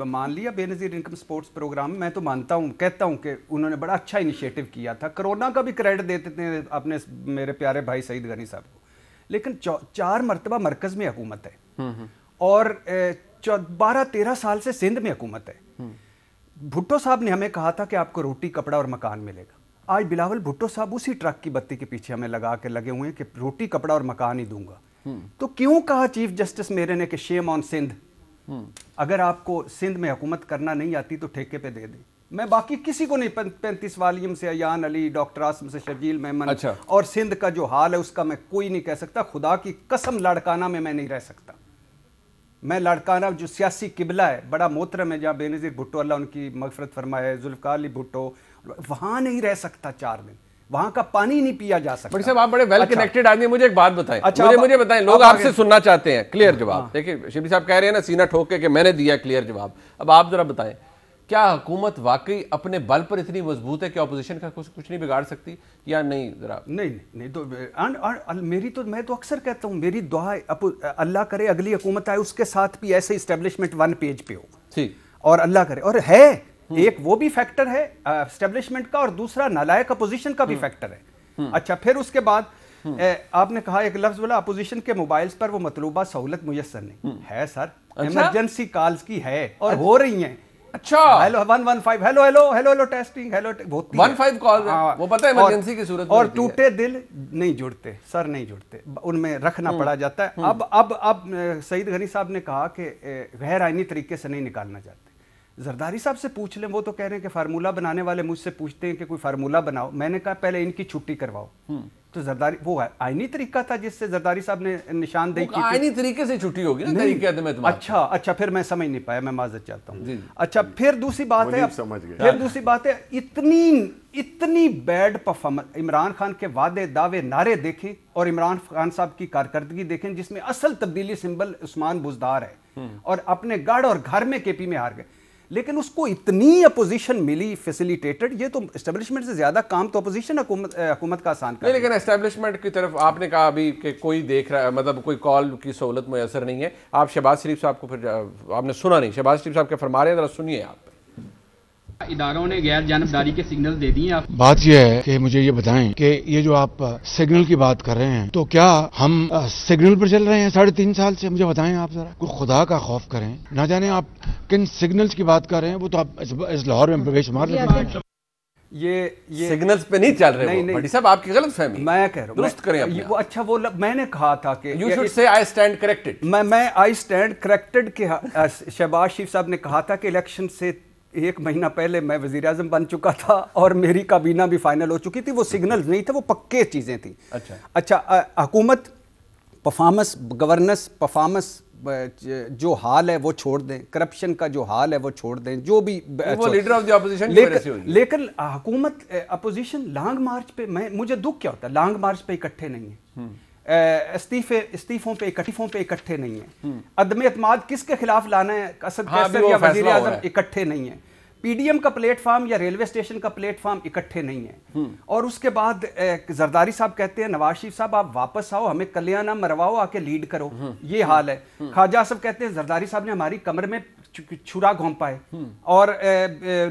मान लिया बेनज़ीर इनकम स्पोर्ट्स प्रोग्राम, मैं तो मानता हूं, कहता हूं कि उन्होंने बड़ा अच्छा इनिशिएटिव किया था। कोरोना का भी क्रेडिट देते थे अपने मेरे प्यारे भाई सईद गनी साहब को, लेकिन 4 मरतबा मरकज में हुकूमत है और 12-13 साल से सिंध में हुकूमत है। भुट्टो साहब ने हमें कहा था कि आपको रोटी कपड़ा और मकान मिलेगा। आज बिलावल भुट्टो साहब उसी ट्रक की बत्ती के पीछे हमें लगे हुए हैं कि रोटी कपड़ा और मकान ही दूंगा। तो क्यों कहा चीफ जस्टिस मेरे ने कि शेम ऑन सिंध, अगर आपको सिंध में हुकूमत करना नहीं आती तो ठेके पे दे दें। मैं बाकी किसी को नहीं, 35 वालियम से अयान अली, डॉक्टर आसम से शर्जील मेमन, अच्छा। और सिंध का जो हाल है उसका मैं कोई नहीं कह सकता। खुदा की कसम लड़काना में मैं नहीं रह सकता। मैं लड़काना जो सियासी किबला है, बड़ा मोहतरम है, जहाँ बेनज़ीर भुट्टो अल्लाह उनकी मगफरत फरमाए, जुल्फ़िकार अली भुट्टो, वहाँ नहीं रह सकता 4 दिन, वहाँ का पानी नहीं पिया जा सकता। बड़ी साहब आप बड़े वेल कनेक्टेड आदमी, मुझे एक बात बताएं। अच्छा, मुझे बताएं, लोग आपसे सुनना चाहते हैं क्लियर जवाब। देखिए शिबली साहब कह रहे हैं ना सीना ठोक के कि मैंने दिया क्लियर जवाब। अब आप जरा बताएं, क्या हुकूमत वाकई अपने बल पर इतनी मजबूत है कि ऑपोजिशन का कुछ नहीं बिगाड़ सकती या नहीं? जरा नहीं तो मेरी तो, मैं तो अक्सर कहता हूँ, मेरी दुआ अल्लाह करे अगली हुकूमत आए उसके साथ भी ऐसे इस्टेब्लिशमेंट 1 पेज पे हो, ठीक, और अल्लाह करे। और है एक वो भी फैक्टर है एस्टेब्लिशमेंट का, और दूसरा नालायक अपोजिशन का भी फैक्टर है। अच्छा, फिर उसके बाद आपने कहा एक लफ्ज बोला अपोजिशन के मोबाइल्स पर वो मतलूबा सहूलत मुयस्सर नहीं है। सर इमरजेंसी कॉल्स की है और हो रही हैं। अच्छा, hello 115, hello testing, hello 15 call, वो पता है इमरजेंसी की सूरत में, और टूटे दिल नहीं जुड़ते, सर नहीं जुड़ते, उनमें रखना पड़ा जाता है। अब सईद गनी साहब ने कहा कि गैर आईनी तरीके से नहीं निकालना चाहते। जरदारी साहब से पूछ लें, वो तो कह रहे हैं कि फार्मूला बनाने वाले मुझसे पूछते हैं कि कोई फार्मूला बनाओ। मैंने कहा पहले इनकी छुट्टी करवाओ। तो जरदारी, वो आईनी तरीका था जिससे जरदारी साहब ने निशानदेही की। आईनी तरीके से छुट्टी होगी ना, तरीके अदम एतमाद। अच्छा, फिर मैं समझ नहीं पाया, मैं माजरत चाहता हूँ। अच्छा, फिर दूसरी बात है, फिर दूसरी बात है, इतनी बैड परफॉर्मेंस, इमरान खान के वादे दावे नारे देखें और इमरान खान साहब की कारकर्दगी देखें, जिसमें असल तब्दीली सिंबल उस्मान बुजदार है, और अपने गढ़ और घर में केपी में हार गए। लेकिन उसको इतनी अपोजिशन मिली फैसिलिटेटेड, ये तो एस्टेब्लिशमेंट से ज्यादा काम तो अपोजिशन हुकूमत का आसान कर। लेकिन एस्टेब्लिशमेंट की तरफ आपने कहा अभी कि कोई देख रहा है, मतलब कोई कॉल की सहूलत मुयसर नहीं है। आप शहबाज शरीफ साहब को फिर आपने सुना नहीं, शहबाज शरीफ साहब के फरमा रहे हैं, जरा सुनिए। आप इदारों ने गैर जानबदारी के सिग्नल दे दिए। आप बात यह है कि मुझे ये बताएं कि ये जो आप सिग्नल की बात कर रहे हैं, तो क्या हम सिग्नल पर चल रहे हैं 3.5 साल से? मुझे बताएं आप जरा, कोई खुदा का खौफ करें, ना जाने आप किन सिग्नल्स की बात कर रहे हैं, वो तो आप इस लाहौर में बेशुमार लगते हैं। ये सिग्नल्स पे नहीं चल रहे। नहीं भट्टी साहब, आपकी गलत फहमी, मैं कह रहा हूं, दुरुस्त करें अपने। वो अच्छा, वो मैंने कहा था कि यू शुड से आई स्टैंड करेक्टेड। मैं आई स्टैंड करेक्टेड के शहबाज शरीफ साहब ने कहा था कि इलेक्शन से 1 महीना पहले मैं वज़ीर आज़म बन चुका था और मेरी काबीना भी फाइनल हो चुकी थी। वो सिग्नल नहीं थे, वो पक्के चीज़ें थी। अच्छा, हुकूमत परफॉर्मेंस, गवर्नेंस परफॉर्मेंस, जो हाल है वो छोड़ दें, करप्शन का जो हाल है वो छोड़ दें, जो भी वो लीडर ऑफ द ऑपोजिशन की वजह से हुई। लेकिन हुकूमत अपोजिशन लॉन्ग मार्च पे, मुझे दुख क्या होता है, लॉन्ग मार्च पे इकट्ठे नहीं है, इस्तीफों पे इकट्ठे नहीं है, अदम एतमाद किसके खिलाफ लाना है, असद कैसर या वजीर आजम इकट्ठे नहीं है, पीडीएम का प्लेटफॉर्म या रेलवे स्टेशन का प्लेटफॉर्म इकट्ठे नहीं है। और उसके बाद जरदारी साहब कहते हैं नवाज शरीफ साहब आप वापस आओ, हमें कलियां ना मरवाओ, आके लीड करो। ये हाल है। ख्वाजा साहब कहते हैं जरदारी साहब ने हमारी कमर में छुरा घोंपा है। और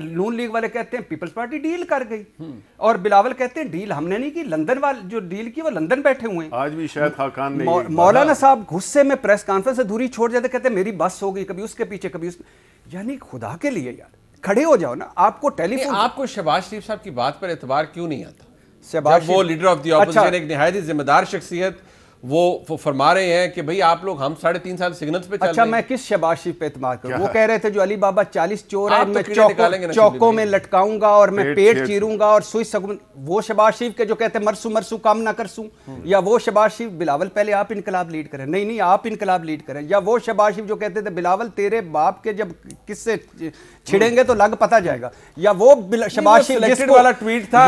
नून लीग वाले कहते हैं पीपल्स पार्टी डील कर गई। और बिलावल कहते हैं डील हमने नहीं की, लंदन वाले जो डील की वो लंदन बैठे हुए हैं। आज भी शायद खाकान ने मौलाना साहब गुस्से में प्रेस कॉन्फ्रेंस से दूरी छोड़ जाते, कहते हैं मेरी बस हो गई, कभी उसके पीछे कभी उस, यानी खुदा के लिए यार खड़े हो जाओ ना। आपको टेलीफोन, आपको शहबाज शरीफ साहब की बात पर एतबार क्यों नहीं आता? शहबाज वो लीडर ऑफ द ऑपोजिशन, एक निहायत जिम्मेदार शख्सियत, वो फरमा रहे हैं कि भाई आप लोग हम 3.5 साल सिग्नल्स पे चल रहे हैं। मैं किस शहबाज शरीफ पे एतबार करूं? वो कह रहे थे जो अली बाबा 40 चोर है, मैं चौकों में लटकाऊंगा और मैं पेट चीरूंगा और सुई सकूं। वो शहबाज शरीफ के जो कहते हैं मरसू काम ना करसूं, या वो शहबाज शरीफ बिलावल पहले आप इनकलाब लीड करें, नहीं आप इनकलाब लीड करें, या वो शहबाज शरीफ जो कहते थे बिलावल तेरे बाप के जब किससे छिड़ेंगे तो लग पता जाएगा, या वो शहबाज शरीफ वाला ट्वीट था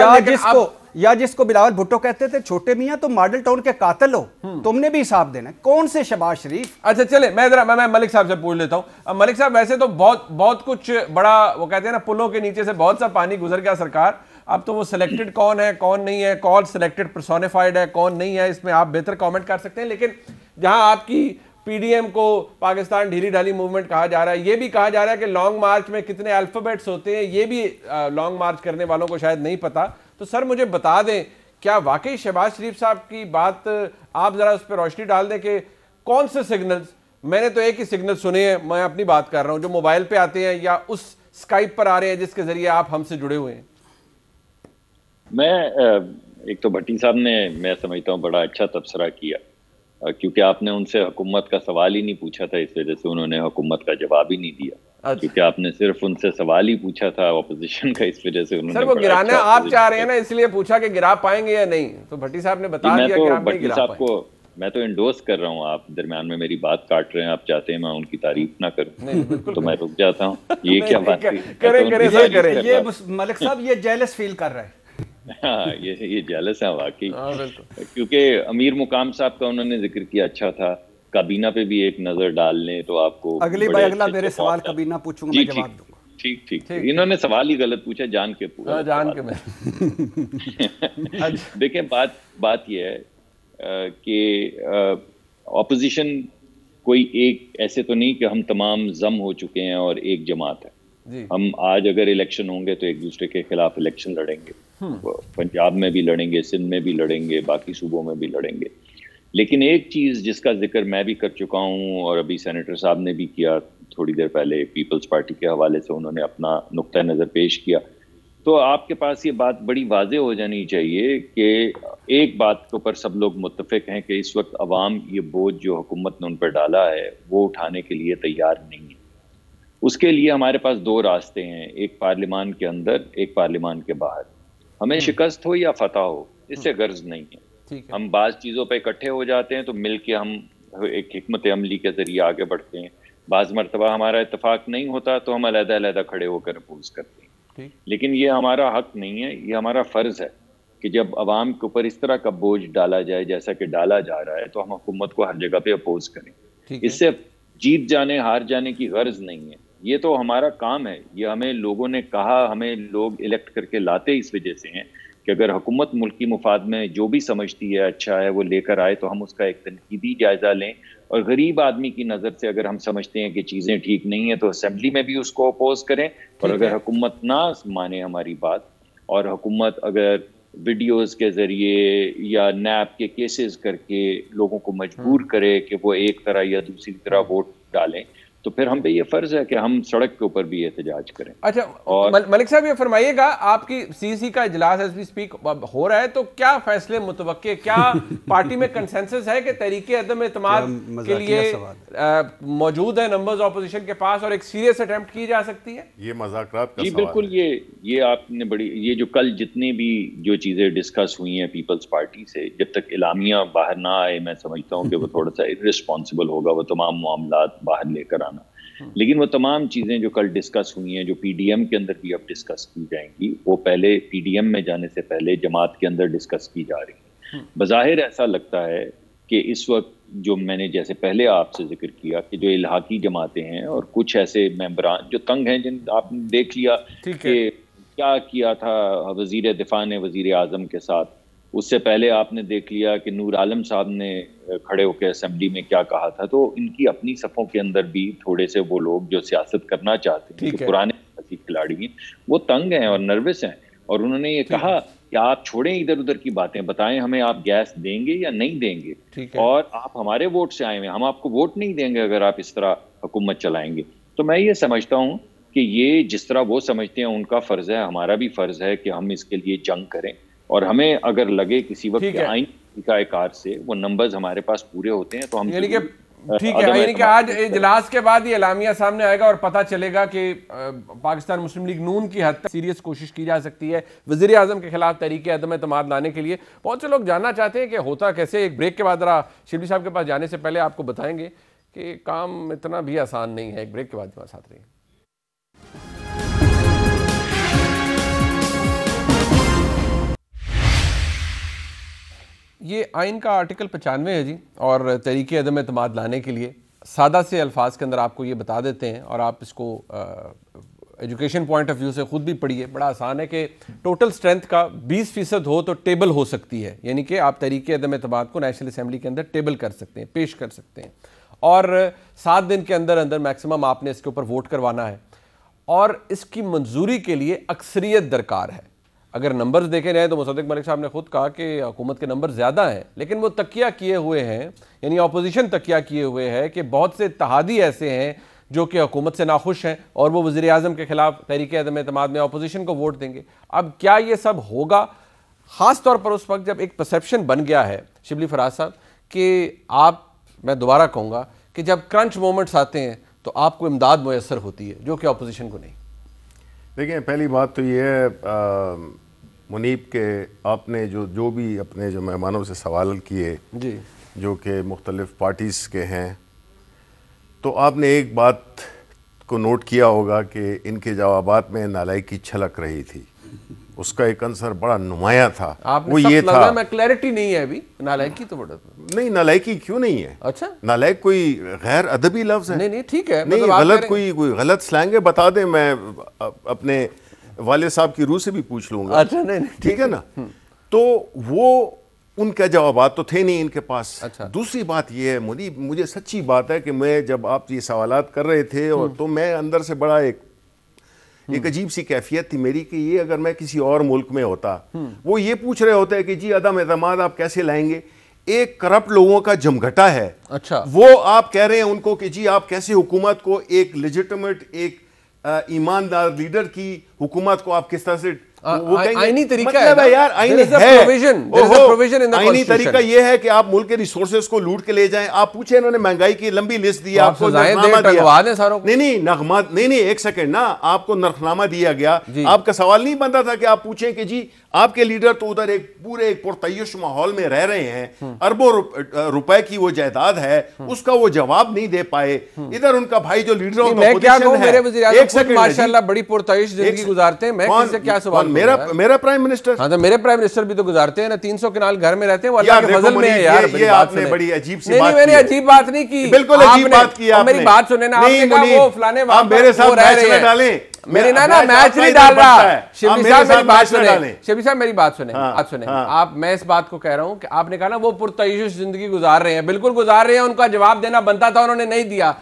या जिसको बिलावल भुट्टो कहते थे छोटे मियां, तो मॉडल टाउन के कातिल हो, तुमने भी हिसाब देना। कौन से शहबाज शरीफ? अच्छा चले, मैं मलिक साहब से पूछ लेता हूं। मलिक साहब, वैसे तो बहुत कुछ बड़ा, वो कहते हैं ना, पुलों के नीचे से बहुत सा पानी गुजर गया सरकार। अब तो वो सिलेक्टेड कौन है कौन नहीं है, कौन सिलेक्टेड पर्सोनिफाइड है कौन नहीं है, इसमें आप बेहतर कमेंट कर सकते हैं। लेकिन जहां आपकी पीडीएम को पाकिस्तान ढीली ढाली मूवमेंट कहा जा रहा है, ये भी कहा जा रहा है कि लॉन्ग मार्च में कितने अल्फाबेट्स होते हैं, ये भी लॉन्ग मार्च करने वालों को शायद नहीं पता। तो सर मुझे बता दें, क्या वाकई शहबाज शरीफ साहब की बात, आप जरा उस पर रोशनी डाल दें कि कौन से सिग्नल्स, मैंने तो एक ही सिग्नल सुने हैं, मैं अपनी बात कर रहा हूं, जो मोबाइल पे आते हैं या उस स्काइप पर आ रहे हैं जिसके जरिए आप हमसे जुड़े हुए हैं। मैं एक तो भट्टी साहब ने, मैं समझता हूँ, बड़ा अच्छा तबसरा किया, क्योंकि आपने उनसे हुकूमत का सवाल ही नहीं पूछा था, इस वजह से उन्होंने हुकूमत का जवाब ही नहीं दिया। क्योंकि आपने सिर्फ उनसे सवाल ही पूछा था ऑपोजिशन का, इस वजह से उन्होंने। सर वो गिराना आप चाह रहे हैं ना, इसलिए पूछा कि गिरा पाएंगे या नहीं, तो भट्टी साहब ने बता दिया कि आप नहीं गिरा पाएंगे। मैं तो इंडोर्स कर रहा हूँ, आप दरमियान में मेरी बात काट रहे हैं, आप चाहते हैं मैं उनकी तारीफ ना करूँ तो मैं रुक जाता हूँ। ये क्या बात करें, ये मलिक साहब ये जेलस फील कर रहे हैं। हाँ, ये जेलस है वाकई, क्योंकि अमीर मुकाम साहब का उन्होंने जिक्र किया, अच्छा था। काबीना पे भी एक नजर डाल लें तो आपको अगला मेरे सवाल काबीना पूछूंगा, मैं जवाब दूंगा। ठीक। इन्होंने सवाल ही गलत पूछा, जान के पूरा जान के मैं देखें, बात यह है कि ऑपोजिशन कोई एक ऐसे तो नहीं कि हम तमाम जम हो चुके हैं और एक जमात है। हम आज अगर इलेक्शन होंगे तो एक दूसरे के खिलाफ इलेक्शन लड़ेंगे, पंजाब में भी लड़ेंगे, सिंध में भी लड़ेंगे, बाकी सूबों में भी लड़ेंगे। लेकिन एक चीज़ जिसका जिक्र मैं भी कर चुका हूँ और अभी सेनेटर साहब ने भी किया थोड़ी देर पहले, पीपल्स पार्टी के हवाले से उन्होंने अपना नुक्ता नज़र पेश किया, तो आपके पास ये बात बड़ी वाजे हो जानी चाहिए कि एक बात के ऊपर सब लोग मुत्तफिक हैं कि इस वक्त अवाम ये बोझ जो हुकूमत ने उन पर डाला है वो उठाने के लिए तैयार नहीं है। उसके लिए हमारे पास दो रास्ते हैं, एक पार्लियामान के अंदर, एक पार्लियामान के बाहर। हमें शिकस्त हो या फतह हो, इससे गर्ज नहीं है। हम बाज़ चीज़ों पे इकट्ठे हो जाते हैं तो मिल के हम एक हिकमत अमली के जरिए आगे बढ़ते हैं। बाज़ मरतबा हमारा इत्तेफाक नहीं होता तो हम अलग-अलग खड़े होकर अपोज करते हैं। लेकिन ये हमारा हक नहीं है, ये हमारा फ़र्ज़ है कि जब अवाम के ऊपर इस तरह का बोझ डाला जाए जैसा कि डाला जा रहा है, तो हम हुकूमत को हर जगह पे अपोज करें। इससे जीत जाने हार जाने की गर्ज नहीं है, ये तो हमारा काम है। ये हमें लोगों ने कहा, हमें लोग इलेक्ट करके लाते इस वजह से हैं कि अगर हुकूमत मुल्की मुफाद में जो भी समझती है अच्छा है वो लेकर आए तो हम उसका एक तनकीदी जायज़ा लें, और गरीब आदमी की नज़र से अगर हम समझते हैं कि चीज़ें ठीक नहीं है तो असेंबली में भी उसको अपोज करें। और अगर हुकूमत ना माने हमारी बात, और हुकूमत अगर वीडियोज़ के ज़रिए या नैब के केसेस करके लोगों को मजबूर करे कि वो एक तरह या दूसरी तरह वोट डालें, तो फिर हम पे ये फर्ज है कि हम सड़क के ऊपर भी एहतजाज करें। अच्छा, और मलिक साहब ये फरमाइएगा, आपकी सीसी का इजलास एज वी स्पीक हो रहा है, तो क्या फैसले मुतवक्के, क्या पार्टी में कंसेंसस है कि तहरीक अदम एतमाद के लिए मौजूद है नंबर्स ऑपोजिशन के पास और एक सीरियस अटेम्प्ट की जा सकती है? ये मज़ाकरात का जी बिल्कुल, ये आपने बड़ी, ये जो कल जितनी भी जो चीज़ें डिस्कस हुई हैं पीपल्स पार्टी से, जब तक इलामिया बाहर ना आए, मैं समझता हूँ कि वो थोड़ा सा इर्रिस्पॉन्सिबल होगा वो तमाम मामलात बाहर लेकर आना। लेकिन वो तमाम चीज़ें जो कल डिस्कस हुई हैं, जो पीडीएम के अंदर भी अब डिस्कस की जाएंगी, वो पहले पीडीएम में जाने से पहले जमात के अंदर डिस्कस की जा रही हैं। बज़ाहिर ऐसा लगता है कि इस वक्त जो मैंने जैसे पहले आपसे जिक्र किया कि जो इल्हाकी जमातें हैं और कुछ ऐसे मेंबरान जो तंग हैं, जिन आपने देख लिया कि क्या किया था वज़ीर दिफा ने वज़ीर आज़म के साथ, उससे पहले आपने देख लिया कि नूर आलम साहब ने खड़े होकर असेंबली में क्या कहा था। तो इनकी अपनी सफ़ों के अंदर भी थोड़े से वो लोग जो सियासत करना चाहते हैं, जो पुराने खिलाड़ी हैं, वो तंग हैं और नर्वस हैं, और उन्होंने ये कहा कि आप छोड़ें इधर उधर की बातें, बताएं हमें आप गैस देंगे या नहीं देंगे, और आप हमारे वोट से आए हैं, हम आपको वोट नहीं देंगे अगर आप इस तरह हुकूमत चलाएंगे। तो मैं ये समझता हूँ कि ये जिस तरह वो समझते हैं उनका फ़र्ज़ है, हमारा भी फ़र्ज़ है कि हम इसके लिए जंग करें, और हमें अगर लगे किसी वक्त आइन का कार से वो नंबर्स हमारे पास पूरे होते हैं तो हम यानी कि ठीक है, यानी कि आज इजलास के बाद ये एलामिया सामने आएगा और पता चलेगा कि पाकिस्तान मुस्लिम लीग नून की हद तक सीरियस कोशिश की जा सकती है वज़ीर आज़म के खिलाफ तहरीक अदम एतमाद लाने के लिए। बहुत से लोग जानना चाहते हैं कि होता कैसे। एक ब्रेक के बाद जरा शिल्पी साहब के पास जाने से पहले आपको बताएंगे कि काम इतना भी आसान नहीं है। एक ब्रेक के बाद हमारे साथ रहिए। ये आइन का आर्टिकल 95 है जी, और तहरीक अदम एतमाद लाने के लिए सादा से अल्फाज के अंदर आपको ये बता देते हैं, और आप इसको एजुकेशन पॉइंट ऑफ व्यू से खुद भी पढ़िए। बड़ा आसान है कि टोटल स्ट्रेंथ का 20% हो तो टेबल हो सकती है, यानी कि आप तहरीक अदम एतमाद को नेशनल असेंबली के अंदर टेबल कर सकते हैं, पेश कर सकते हैं, और 7 दिन के अंदर अंदर मैक्सिमम आपने इसके ऊपर वोट करवाना है, और इसकी मंजूरी के लिए अक्सरियत दरकार है। अगर नंबर्स देखे जाए तो मुसद्दिक मलिक साहब ने खुद कहा कि हुकूमत के नंबर ज़्यादा हैं, लेकिन वो तकिया किए हुए हैं, यानी अपोजिशन तकिया किए हुए है कि बहुत से इत्तेहादी ऐसे हैं जो कि हुकूमत से नाखुश हैं और वो वज़ीर आज़म के खिलाफ तहरीक अदम एतमाद में अपोजिशन को वोट देंगे। अब क्या ये सब होगा, ख़ास तौर पर उस वक्त जब एक परसेप्शन बन गया है शिबली फराज साहब कि आप, मैं दोबारा कहूँगा कि जब क्रंच मोमेंट्स आते हैं तो आपको इमदाद मुयसर होती है, जो कि अपोजिशन को नहीं। देखिए, पहली बात तो ये है मुनीब के आपने जो भी अपने जो मेहमानों से सवाल किए जी, जो कि मुख्तलिफ पार्टीज़ के हैं, तो आपने एक बात को नोट किया होगा कि इनके जवाबात में नालायकी छलक रही थी, उसका एक अंसर बड़ा नुमाया था। वो ये था, मैं क्लैरिटी नहीं है अभी, नालायकी तो बड़ा नहीं, नालायकी क्यों नहीं है? अच्छा, नालायक कोई गैर अदबी लफ्ज़ है? नहीं ठीक है, नहीं, गलत कोई गलत स्लैंग है, बता दें, मैं अपने वाले साहब की रूह से भी पूछ लूंगा। अच्छा, नहीं ठीक है ना। तो वो उनके जवाबात तो थे नहीं इनके पास। अच्छा। दूसरी बात ये है मुनीब, मुझे सच्ची बात है कि मैं जब आप ये सवालात कर रहे थे और तो मैं अंदर से बड़ा एक अजीब सी कैफियत थी मेरी कि ये अगर मैं किसी और मुल्क में होता, वो ये पूछ रहे होते कि जी अदम एतमाद आप कैसे लाएंगे, एक करप्ट लोगों का जमघटा है। अच्छा, वो आप कह रहे हैं उनको कि जी आप कैसे हुकूमत को, एक लेजिटिमेट, एक ईमानदार लीडर की हुकूमत को आप किस तरह से, वो आईनी तरीका मतलब है यार, आईनी है, आईनी तरीका ये है कि आप मुल्क के रिसोर्सेज को लूट के ले जाएं। आप पूछे, इन्होंने महंगाई की लंबी लिस्ट दी, आपको नरखनामा दिया। नहीं, एक सेकंड ना, आपको नरखनामा दिया गया। आपका सवाल नहीं बनता था कि आप पूछें कि जी आपके लीडर तो उधर एक पूरे एक पुरतय्युश माहौल में रह रहे हैं, अरबों रुपए की वो जायदाद है, उसका वो जवाब नहीं दे पाए। इधर उनका भाई जो लीडर माशाल्लाह बड़ी पुरतय्युश जिंदगी गुजारते हैं, मैं किससे क्या सवाल? मेरा प्राइम मिनिस्टर। हाँ, तो मेरे प्राइम मिनिस्टर भी तो गुजारते हैं ना, 300 कनाल घर में रहते हैं, वो अल्लाह के फजल में है यार। ये आपने बड़ी अजीब सी बात की। मैंने अजीब बात नहीं की, बिल्कुल अजीब बात की आपने। मेरी बात सुने ना, आपने कहा वो फलाने वहां मेरे साथ मैच में डालें, मेरी ना मैच नहीं डाल रहा। शिबली साहब मेरी बात सुने, शिबली साहब मेरी बात सुने, बात सुने आप। मैं इस बात को कह रहा हूं कि आपने कहा ना वो पुरतय्युश जिंदगी गुजार रहे हैं, बिल्कुल गुजार रहे हैं, उनका जवाब देना बनता था, उन्होंने नहीं दिया।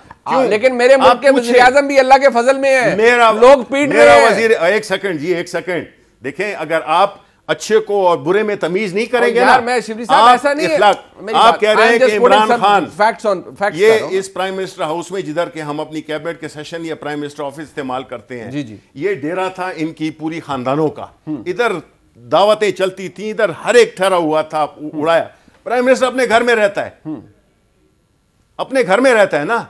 लेकिन मेरे मुल्क के वज़ीर आज़म भी अल्लाह के फजल में है, लोग पीट रहे हैं। वज़ीर, एक सेकंड जी, एक सेकंड देखें, अगर आप अच्छे को और बुरे में तमीज नहीं करेंगे ना, मैं शिबली साहब ऐसा नहीं है, आप कह रहे हैं कि इमरान खान फैक्ट्स ये इस प्राइम मिनिस्टर हाउस में जिधर के हम अपनी कैबिनेट के सेशन या प्राइम मिनिस्टर ऑफिस इस्तेमाल करते हैं, जी, ये डेरा था इनकी पूरी खानदानों का, इधर दावतें चलती थी, इधर हर एक ठहरा हुआ था, उड़ाया। प्राइम मिनिस्टर अपने घर में रहता है, अपने घर में रहता है ना,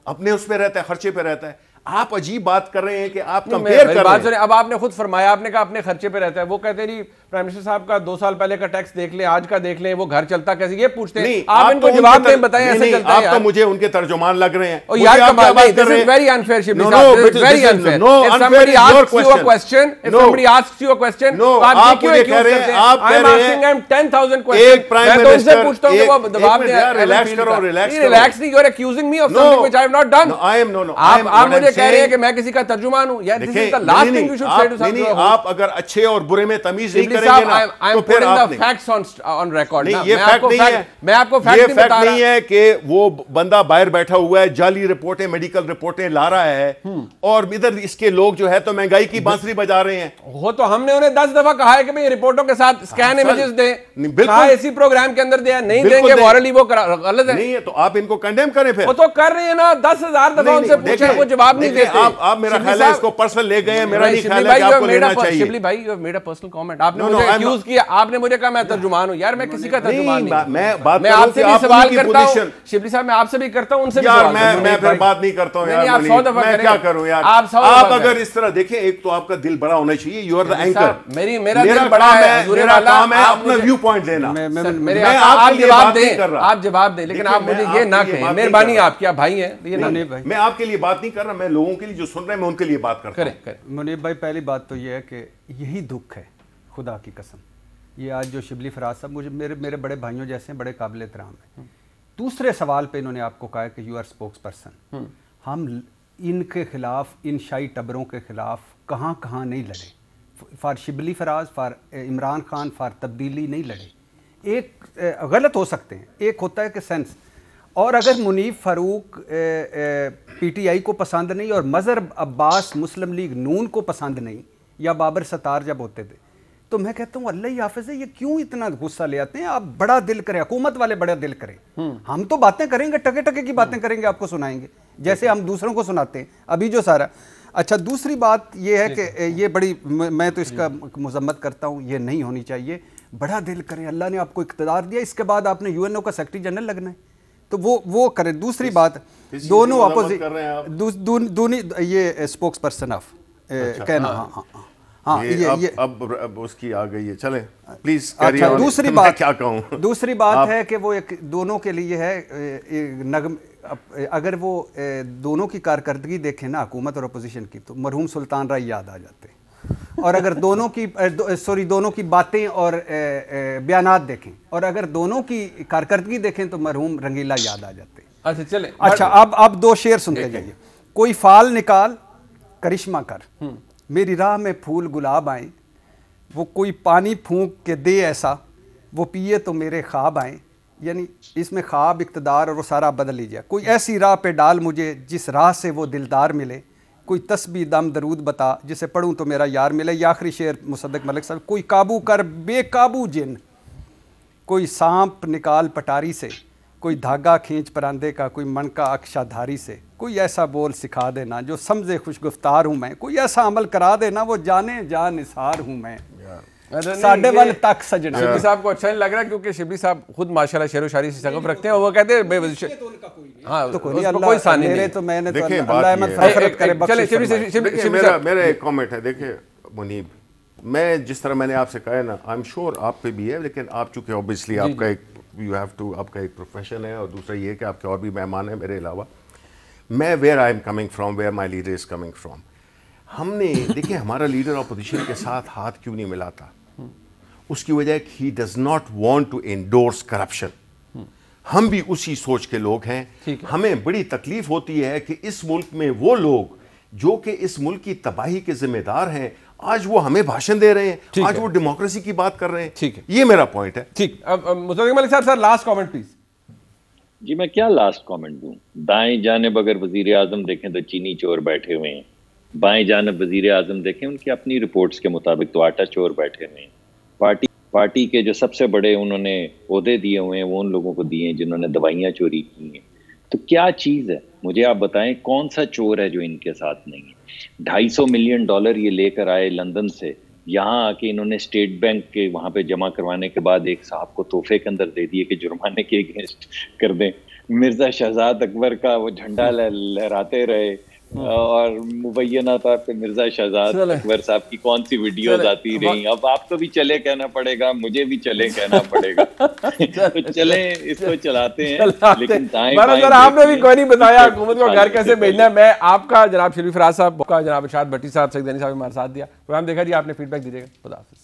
अपने उस पे रहता है, खर्चे पे रहता है। आप अजीब बात कर रहे हैं कि आप कंपेयर कर रहे हैं। अब आपने खुद फरमाया, आपने कहा अपने खर्चे पे रहता है, वो कहते हैं प्राइम मिनिस्टर साहब का 2 साल पहले का टैक्स देख लें, आज का देख लें, वो घर चलता कैसे, ये पूछते हैं। आप इनको जवाब दें, बताएं ऐसे चलता है। आप तो मुझे उनके तर्जुमान लग रहे हैं। और यार कमाल नहीं, this is very unfair Shibli साहब, this is very unfair. If somebody asks you a question, if somebody asks you a question, तो आप क्यों एक्यूज करते हैं? I am asking him 10,000 questions, मैं तो उनसे पूछता हूं कि वो जवाब दें। रिलैक्स करो, रिलैक्स करो। रिलैक्स नहीं, you are accusing me of something which I have not done. आप मुझे कह रहे हैं कि मैं किसी का तर्जुमान हूं यार, this is the last thing you should say to someone. आप अगर अच्छे और बुरे में तमीज नहीं करेंगे ना, तो फिर आप फैक्ट्स ऑन रिकॉर्ड। नहीं, ये फैक्ट नहीं है, मैं आपको फैक्ट नहीं बता रहा। नहीं है कि वो बंदा बाहर बैठा हुआ है, जाली रिपोर्टें, मेडिकल रिपोर्टें ला रहा है, और इधर इसके लोग जो है तो महंगाई की बांसुरी बजा रहे हैं। वो तो हमने उन्हें 10 दफा कहा है कि भाई रिपोर्टों के साथ स्कैन इमेजेस दें, कहा इसी प्रोग्राम के अंदर दिया, नहीं देंगे, मॉरली वो गलत है। नहीं है तो आप इनको कंडेम करें फिर। वो तो कर रहे हैं ना, 10,000 दफा उनसे पूछे, वो जवाब नहीं देते। आप मेरा ख्याल है इसको पर्सनल ले गए हैं, मेरा नहीं ख्याल है कि आपको लेना चाहिए। शिबली भाई, you have made a personal comment, आपने मुझे एक्यूज किया, आपने मुझे कहा मैं तर्जुमान हूं। यार मैं किसी का तर्जुमान नहीं, मैं आपसे भी सवाल करता हूं शिबली साहब, मैं आपसे भी करता हूं, उनसे भी सवाल। मैं फिर बात नहीं करता हूं यार, आप 100 दफा मैं क्या करूं यार। आप अगर इस तरह देखें, एक तो आपका दिल बड़ा होना चाहिए, यू आर द एंकर। मेरा दिल बड़ा है, मेरा काम है अपना व्यू पॉइंट देना। आप जवाब दें, आप जवाब दें, लेकिन आप मुझे ये ना कहें, मेहरबानी आपकी, आप भाई हैं। मैं आपके लिए बात नहीं कर रहा, मैं लोगों के लिए जो सुन रहे हैं मैं उनके लिए बात करता हूं। मुनीब भाई, पहली बात तो यह है कि यही दुख है, खुदा की कसम, ये आज जो शिबली फराज साहब मुझे मेरे बड़े भाइयों जैसे हैं, बड़े काबिल एहतराम हैं। दूसरे सवाल पे इन्होंने आपको कहा कि यू आर स्पोक्स पर्सन। हम इनके खिलाफ, इन शाही टबरों के खिलाफ कहाँ कहाँ नहीं लड़े। For Shibli Faraz, for Imran Khan, for तब्दीली नहीं लड़े। एक गलत हो सकते हैं, एक होता है कि सेंस, और अगर मुनीफ फारूक पीटीआई को पसंद नहीं और मज़हर अब्बास मुस्लिम लीग नून को पसंद नहीं, या बाबर सत्तार जब होते थे, तो मैं कहता हूँ अल्लाह ही हाफिज़ है, ये क्यों इतना गुस्सा ले आते हैं आप। बड़ा दिल करे, हुकूमत वाले बड़ा दिल करें। हम तो बातें करेंगे, टके टके की बातें करेंगे, आपको सुनाएंगे जैसे हम दूसरों को सुनाते हैं अभी जो सारा। अच्छा, दूसरी बात ये है कि ये बड़ी, मैं तो इसका मजम्मत करता हूँ, ये नहीं होनी चाहिए। बड़ा दिल करें, अल्लाह ने आपको इक़्तिदार दिया, इसके बाद आपने यूएनओ का सेक्रेटरी जनरल लगना है, तो वो करें। दूसरी बात, दोनों अपोजिट, ये स्पोक्स पर्सन ऑफ कहना, हाँ अब उसकी आ गई है, चलें प्लीज। अच्छा, दूसरी बात क्या कहूँ, दूसरी बात है कि वो एक दोनों के लिए है नगम। अगर वो दोनों की कारकर्दगी देखें ना, हुकूमत और अपोजिशन की, तो मरहूम सुल्तान राय याद आ जाते हैं। और अगर दोनों की दोनों की बातें और बयानात देखें, और अगर दोनों की कारकर्दगी देखें, तो मरहूम रंगीला याद आ जाते हैं। अच्छा चले, अच्छा, अब दो शेर सुनते जाइए। कोई फाल निकाल करिश्मा कर, मेरी राह में फूल गुलाब आए, वो कोई पानी फूंक के दे ऐसा, वो पिए तो मेरे ख्वाब आए। यानी इसमें ख्वाब, इक़्तिदार और वो सारा बदल लीजिए। कोई ऐसी राह पे डाल मुझे जिस राह से वो दिलदार मिले, कोई तस्बीह दम दरूद बता जिसे पढ़ूं तो मेरा यार मिले। ये आखिरी शेर मुसद्दक मलिक साहब। कोई काबू कर बेकाबू जिन, कोई सांप निकाल पटारी से, कोई धागा खींच परांदे का, कोई मन का अक्षाधारी से, कोई ऐसा बोल सिखा देना जो समझे खुशगुफ्तार हूँ मैं, कोई ऐसा अमल करा देना वो जाने जान निसार हूँ मैं, साढ़े वाल तक सजना। शिबली साहब को अच्छा नहीं लग रहा, क्योंकि शिबली साहब खुद माशाल्लाह शेरो शायरी से सगफ रखते हैं, और वो कहते हैं हाँ तो कोई सानी नहीं। तो मैंने देखिए, मेरा एक कमेंट है। देखिए मुनीब, मैं जिस तरह मैंने आपसे कहा है ना, आई एम श्योर आप पे भी है, लेकिन आप चूंकि ऑब्वियसली आपका एक आपका एक प्रोफेशन है, और दूसरा ये कि आपके और भी मेहमान हैं मेरे अलावा। मैं where I am coming from, where my leader is coming from. हमने देखिए, हमारा लीडर अपोजिशन के साथ हाथ क्यों नहीं मिलाता? उसकी वजह ही does not want to endorse corruption. हम भी उसी सोच के लोग हैं। हमें बड़ी तकलीफ होती है कि इस मुल्क में वो लोग जो कि इस मुल्क की तबाही के जिम्मेदार हैं, आज वो हमें भाषण दे रहे हैं, आज वो डेमोक्रेसी की बात कर रहे हैं। ठीक है, ये मेरा पॉइंट है। ठीक, अब मुस्तफा मलिक साहब, सर लास्ट कमेंट प्लीज। जी, मैं क्या लास्ट कमेंट दूं? दाएं जानिब अगर वजीर आजम देखें तो चीनी चोर बैठे हुए हैं, बाएं जानिब वजीर आजम देखें उनकी अपनी रिपोर्ट्स के मुताबिक तो आटा चोर बैठे हुए हैं। पार्टी के जो सबसे बड़े उन्होंने ओहदे दिए हुए हैं वो उन लोगों को दिए हैं जिन्होंने दवाइयाँ चोरी की हैं। तो क्या चीज़ है, मुझे आप बताएं, कौन सा चोर है जो इनके साथ नहीं है? $250 मिलियन ये लेकर आए लंदन से, यहाँ आके इन्होंने स्टेट बैंक के वहाँ पे जमा करवाने के बाद एक साहब को तोहफे के अंदर दे दिए कि जुर्माने के अगेंस्ट कर दें। मिर्ज़ा शहजाद अकबर का वो झंडा लहराते रहे, और मुबैना तौर पे मिर्जा शहजाद अकबर साहब की कौन सी वीडियोस आती रही। अब आपको भी चले कहना पड़ेगा, मुझे भी चले कहना पड़ेगा। तो चले इसको चलाते हैं, लेकिन आपने भी कोई नहीं बताया हुकूमत को घर कैसे भेजना है। मैं आपका, जनाब शरीफ फराज साहब का, जनाब इरशाद भट्टी साहब, सईद गनी साहब हमारे साथ दिया प्रोग्राम देखा जी आपने, फीडबैक दीजिएगा। खुदा हाफिज़।